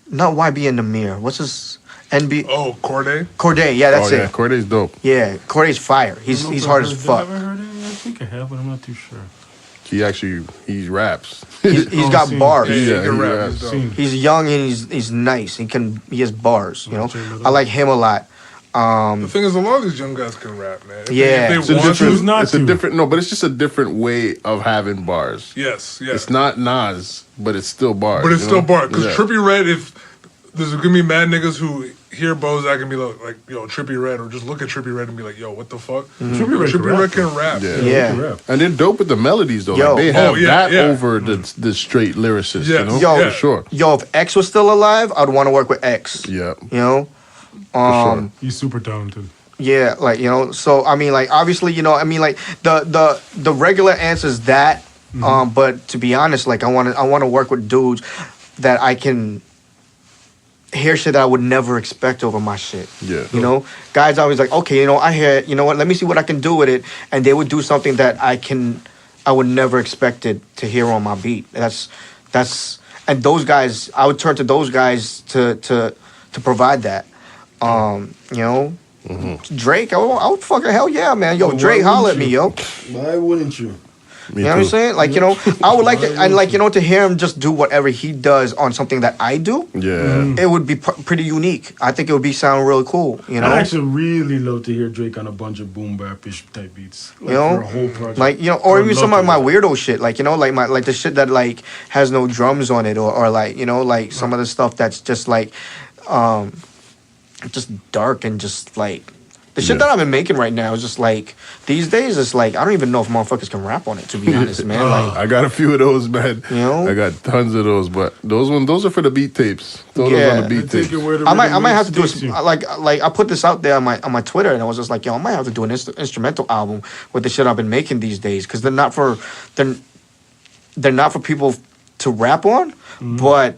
Not YB and Namir. What's his NB? Oh, Corday. Corday. Yeah, that's Oh yeah, it. Corday's dope. Yeah, Corday's fire. He's hard as fuck. Have I heard it? I think I have, but I'm not too sure. He raps. He's got seen. bars. Yeah, Yeah, he can he rap. raps. He's dope. Seen. He's young and he's nice. He has bars. check it out. I like him a lot. The thing is, a lot of these young guys can rap, man. If Yeah. they It's a want different. to. not It's to. a different. No, but it's just a different way of having bars. Yes. It's not Nas, but it's still bars. But it's you still know? bar. Because Yeah. Trippie Redd, if there's gonna be mad niggas who hear Bozack and be like, yo, Trippie Redd, or just look at Trippie Redd and be like, yo, what the fuck? Trippie Redd can rap. Yeah. Yeah. Rap. And they're dope with the melodies though. Yo. Like, they have Oh, yeah, that yeah. over the straight lyricist. Yes. You know, Yo. for sure. Yo, if X was still alive, I'd want to work with X. Yeah. Um, He's super talented. Yeah, like so I mean, like obviously, I mean, like the regular answer is that. But to be honest, like I want to work with dudes that I can hear shit that I would never expect over my shit. Yeah. Guys always like, okay, I hear it, what, let me see what I can do with it, and they would do something that I would never expect it to hear on my beat. That's and those guys, I would turn to those guys to provide that. You know, Drake, I would fucking hell yeah, man. Yo, Drake, holler at me, yo. Why wouldn't you? Me You know too. what I'm saying? Like, you know, I would like to, and like, you know, to hear him just do whatever he does on something that I do, Yeah. it would be pretty unique. I think it would be sound really cool, you know? I'd actually really love to hear Drake on a bunch of boom bap-ish type beats. Like, You know? for a whole project. Like, you know, or I'd even love some of to my hear weirdo shit, like, you know, like the shit that like has no drums on it, or like, you know, like some of the stuff that's just like, just dark and just like the shit that I've been making right now is just like these days. It's like I don't even know if motherfuckers can rap on it. To be honest, man. Like, I got a few of those, man. You know? I got tons of those, but those are for the beat tapes. Those Yeah. are on the beat I take tapes. it where the I might rhythm have to do takes you. like I put this out there on my Twitter, and I was just like, yo, I might have to do an instrumental album with the shit I've been making these days, because they're not for people to rap on. But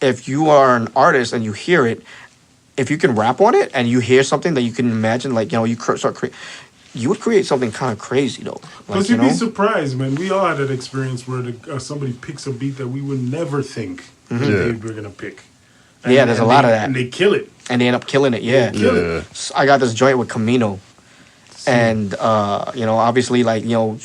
if you are an artist and you hear it, if you can rap on it and you hear something that you can imagine, like, you know, you would create something kind of crazy though. Like, Plus, you you'd be know? surprised, man. We all had that experience where somebody picks a beat that we would never think Yeah. they were gonna pick. Yeah, there's a lot of that. and they kill it. And they end up killing it. Yeah. Yeah. So I got this joint with Camino, and you know, obviously, like, you know,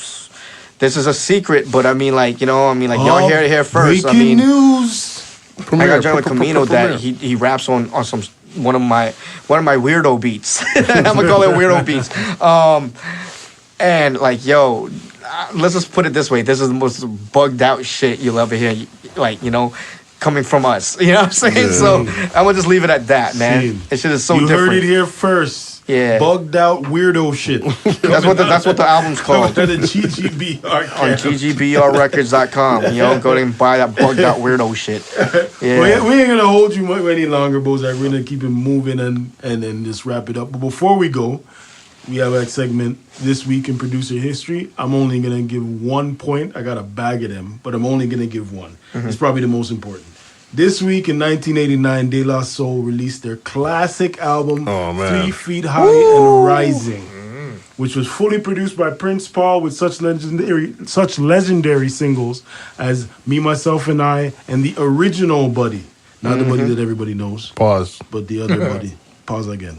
this is a secret, but I mean, like, you know, y'all hear it here first. I Breaking mean, news. I got a joint with Camino that he raps on some one of my weirdo beats. I'm gonna call it weirdo beats. And like, yo, let's just put it this way: this is the most bugged out shit you'll ever hear. Like, you know, coming from us. You know what I'm saying? Yeah. So I'm gonna just leave it at that, man. Same. This shit is so You different. heard it here first. Yeah. Bugged out weirdo shit. That's what the album's called. The GGBR On GGBRrecords.com. You know, go there and buy that bugged out weirdo shit. Yeah. Well, we ain't gonna hold you much any longer, Bozack. We're gonna keep it moving and just wrap it up. But before we go, we have a segment this week in producer history. I'm only gonna give 1 point. I got a bag of them, but I'm only gonna give one. It's probably the most important. This week in 1989, De La Soul released their classic album, Oh, man. 3 Feet High and Rising, which was fully produced by Prince Paul with such legendary singles as Me, Myself, and I, and the original Buddy. Not the Buddy that everybody knows, Pause. but the other Buddy. Pause again.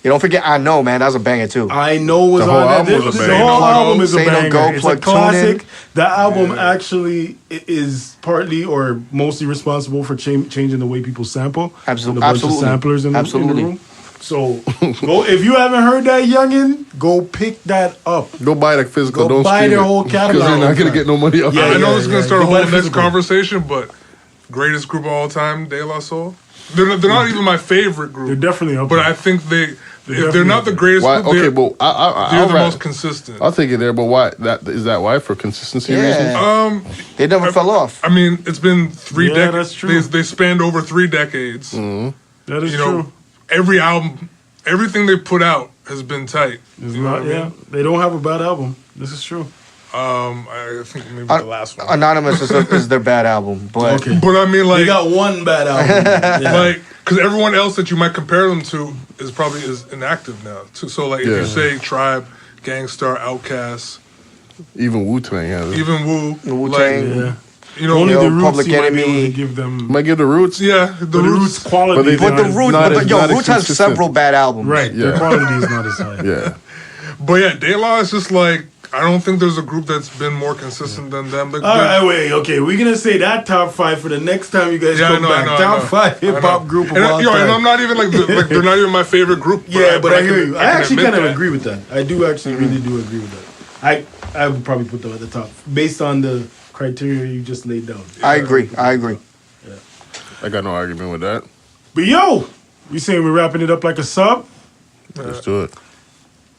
You don't forget I Know, man. That was a banger, too. I know was The whole on that. album was a The banger. whole album is a Say No banger. Go, It's a Plug Tune In. classic. The album actually is partly or mostly responsible for changing the way people sample. Absolutely. And a bunch of Absolutely. samplers in the Absolutely. room. So, go, if you haven't heard that, youngin, go pick that up. Go buy the physical. Go Don't buy stream their it. whole catalog. Because you're not gonna get no money off Yeah, of I it. know this is gonna start a Go buy whole the next physical. conversation, but greatest group of all time, De La Soul. They're not even my favorite group. They're definitely up But there. I think if they're definitely not up the there. greatest Why? group, Okay, they're, but they're I'll the rap- most consistent. I'll take it there, but why? Is that why for consistency reasons? Yeah. They never fell off. I mean, it's been 3 Yeah, decades. that's true. They spanned over 3 decades. That is You true. know, every album, everything they put out has been tight. It's You know not, what I yeah, mean? they don't have a bad album. This is true. I think maybe the last one. Anonymous is their bad album, but Okay. But I mean, They like, got one bad album. Yeah. like, because everyone else that you might compare them to is probably inactive now. So like, if Yeah. you say Tribe, Gangstar, Outkast, Even Wu-Tang has it. even Wu, Wu-Tang. like, Yeah. you know, Only Yo, the Roots Public you might be able Enemy. to give them. Might give the Roots. yeah, the But the Roots. Roots quality. But they- is But the not- Roots, not as- not as Roots has consistent. several bad albums. Right, Yeah. the quality is not as high. Yeah. But yeah, De La is just like, I don't think there's a group that's been more consistent than them. Like, All right, wait, okay. We're gonna say that top 5 for the next time you guys yeah, I come know, back. I know, Top I know. 5 hip hop I know. group of and, all yo, time. and I'm not even like they're not even my favorite group. Yeah, but I hear can- you. I can actually admit kind of that. agree with that. I do actually really do agree with that. I would probably put them at the top based on the criteria you just laid down. I agree. I got no argument with that. But yo, you saying we're wrapping it up like a sub? Let's do it.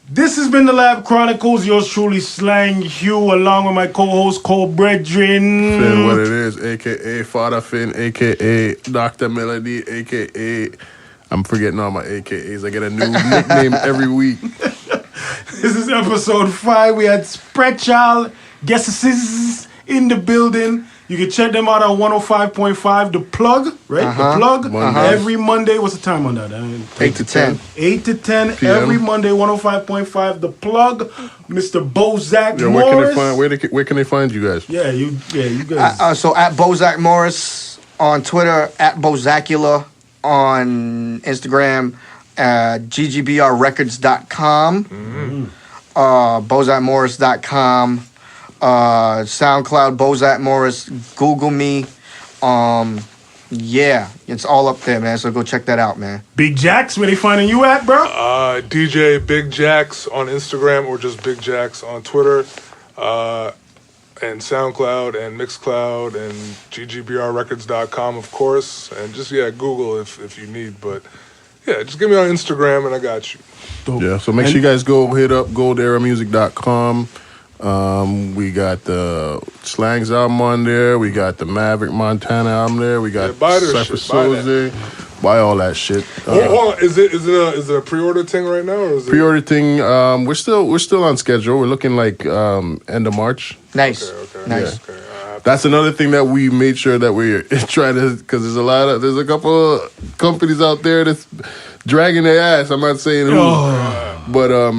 This has been the Lab Chronicles. Yours truly, Slang Hugh, along with my co-host Cole Bredrin. Finn, what it is, a.k.a. Father Finn, a.k.a. Dr. Melody, a.k.a. I'm forgetting all my a.k.a.s. I get a new nickname every week. This is episode 5. We had Spread Child guests in the building. You can check them out at 105.5 The Plug, right? The Plug. Every Monday. What's the time on that? 8 to 10. 8 to 10 PM. every Monday, 105.5 The Plug. Mr. Bozack Yeah, Morris. where can they find you guys? Yeah, you guys. So at Bozack Morris on Twitter, at Bozackula on Instagram, GGBRrecords.com, BozackMorris.com, SoundCloud, Bozack Morris, Google me. Yeah, it's all up there, man. So go check that out, man. Big Jacks, where they finding you at, bro? DJ Big Jacks on Instagram or just Big Jacks on Twitter, and SoundCloud and Mixcloud and GGBRrecords.com, of course, and just Google if you need. But yeah, just give me on Instagram and I got you. Dope. Yeah, so make sure you guys go hit up golderamusic.com. We got the Slangs album on there. We got the Maverick Montana album there. We got Cypher Soze. Buy all that shit. Hold on. Is it a pre-order thing right now, or is it Pre-order thing? We're still on schedule. We're looking like end of March. Nice. Okay. Nice. Okay. That's another thing that we made sure that we're trying to, because there's a couple of companies out there that's dragging their ass. I'm not saying who, but go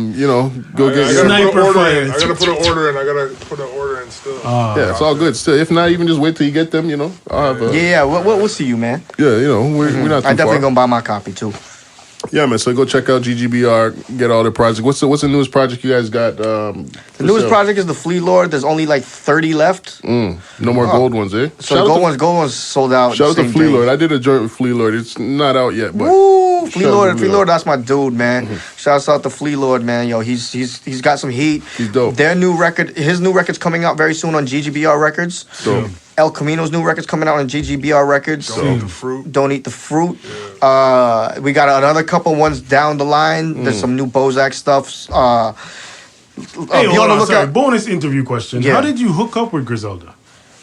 get your Sniper fire. I gotta put an order in still. Yeah, it's all good. Still, if not, even just wait till you get them. I'll have a, Yeah, we'll see you, man. we're not too I definitely far. gonna buy my copy too. Yeah, man. So go check out GGBR, get all their projects. What's the newest project you guys got? The newest project is the Flea Lord. There's only like 30 left. No more gold ones, eh? So gold ones sold out. Shout out to same Flea day. Lord. I did a joint with Flea Lord. It's not out yet, but Woo! Flea shout out Lord, to Flea Lord, that's my dude, man. Shouts out to Flea Lord, man. Yo, he's got some heat. He's dope. His new record's coming out very soon on GGBR Records. Dope. El Camino's new record's coming out on GGBR Records. Don't eat the fruit. Don't Eat the Fruit. We got another couple ones down the line. There's some new Bozack stuff. Hey, hold on, sorry. Bonus interview question. Yeah. How did you hook up with Griselda?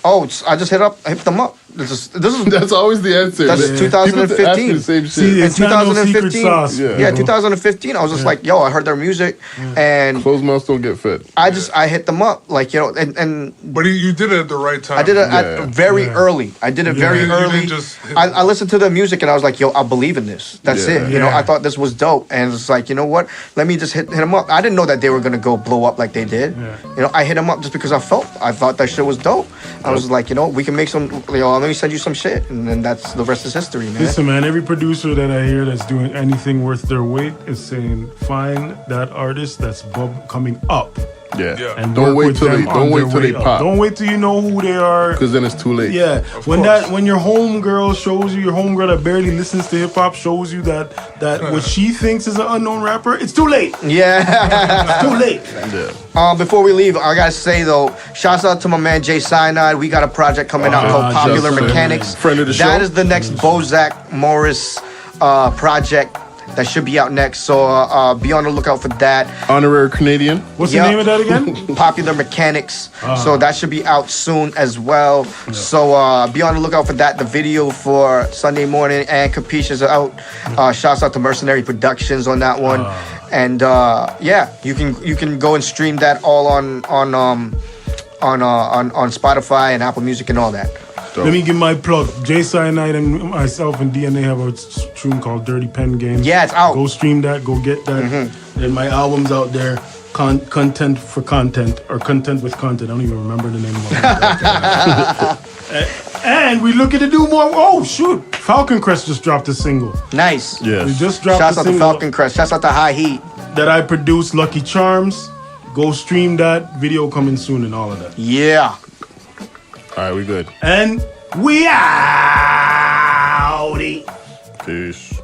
Oh, I just hit them up. This is That's always the answer. That's man. 2015. People ask me the same shit. See, in it's not no secret 2015. sauce. Yeah, 2015. I was just like, yo, I heard their music, and Closed mouths don't get fed. I hit them up, like, and But you did it at the right time. I did it Yeah. very early. I did it very You early. didn't just hit I listened to the music and I was like, yo, I believe in this. That's Yeah. it. I thought this was dope. And it's like, you know what? Let me just hit them up. I didn't know that they were going to go blow up like they did. Yeah. I hit them up just because I thought that shit was dope. I was like, we can make some, let me send you some shit. And then the rest is history, man. Listen, man, every producer that I hear that's doing anything worth their weight is saying, find that artist that's coming up. Yeah. Yeah. And Don't work wait with till them they on don't wait their till they way up. pop. Don't wait till you know who they are. Because then it's too late. Yeah, when course. when your homegirl shows you, your homegirl that barely listens to hip hop shows you that what she thinks is an unknown rapper, it's too late. Yeah. It's too late. Yeah. Before we leave, I gotta say though, shouts out to my man Jay Cyanide. We got a project coming out called Popular shouts to Mechanics. friend of the show. That is the next Bozack Morris project that should be out next. So be on the lookout for that. Honorary Canadian. What's the name of that again? Popular Mechanics. So that should be out soon as well. So be on the lookout for that. The video for Sunday Morning and Capiche is out. Shouts out to Mercenary Productions on that one. And you can go and stream that all on Spotify and Apple Music and all that. Let me give my plug. Jay Cyanide and myself and DNA have a tune called Dirty Pen Game. Yeah, it's out. Go stream that. Go get that. And my album's out there. Content for Content or Content with Content. I don't even remember the name of it. And we looking to do more. Oh, shoot. Falcon Crest just dropped a single. Nice. Yes. We just dropped Shouts a out to single Falcon Crest. Shouts out to High Heat. that I produced, Lucky Charms. Go stream that. Video coming soon and all of that. Yeah. All right, we good. And we out. Peace.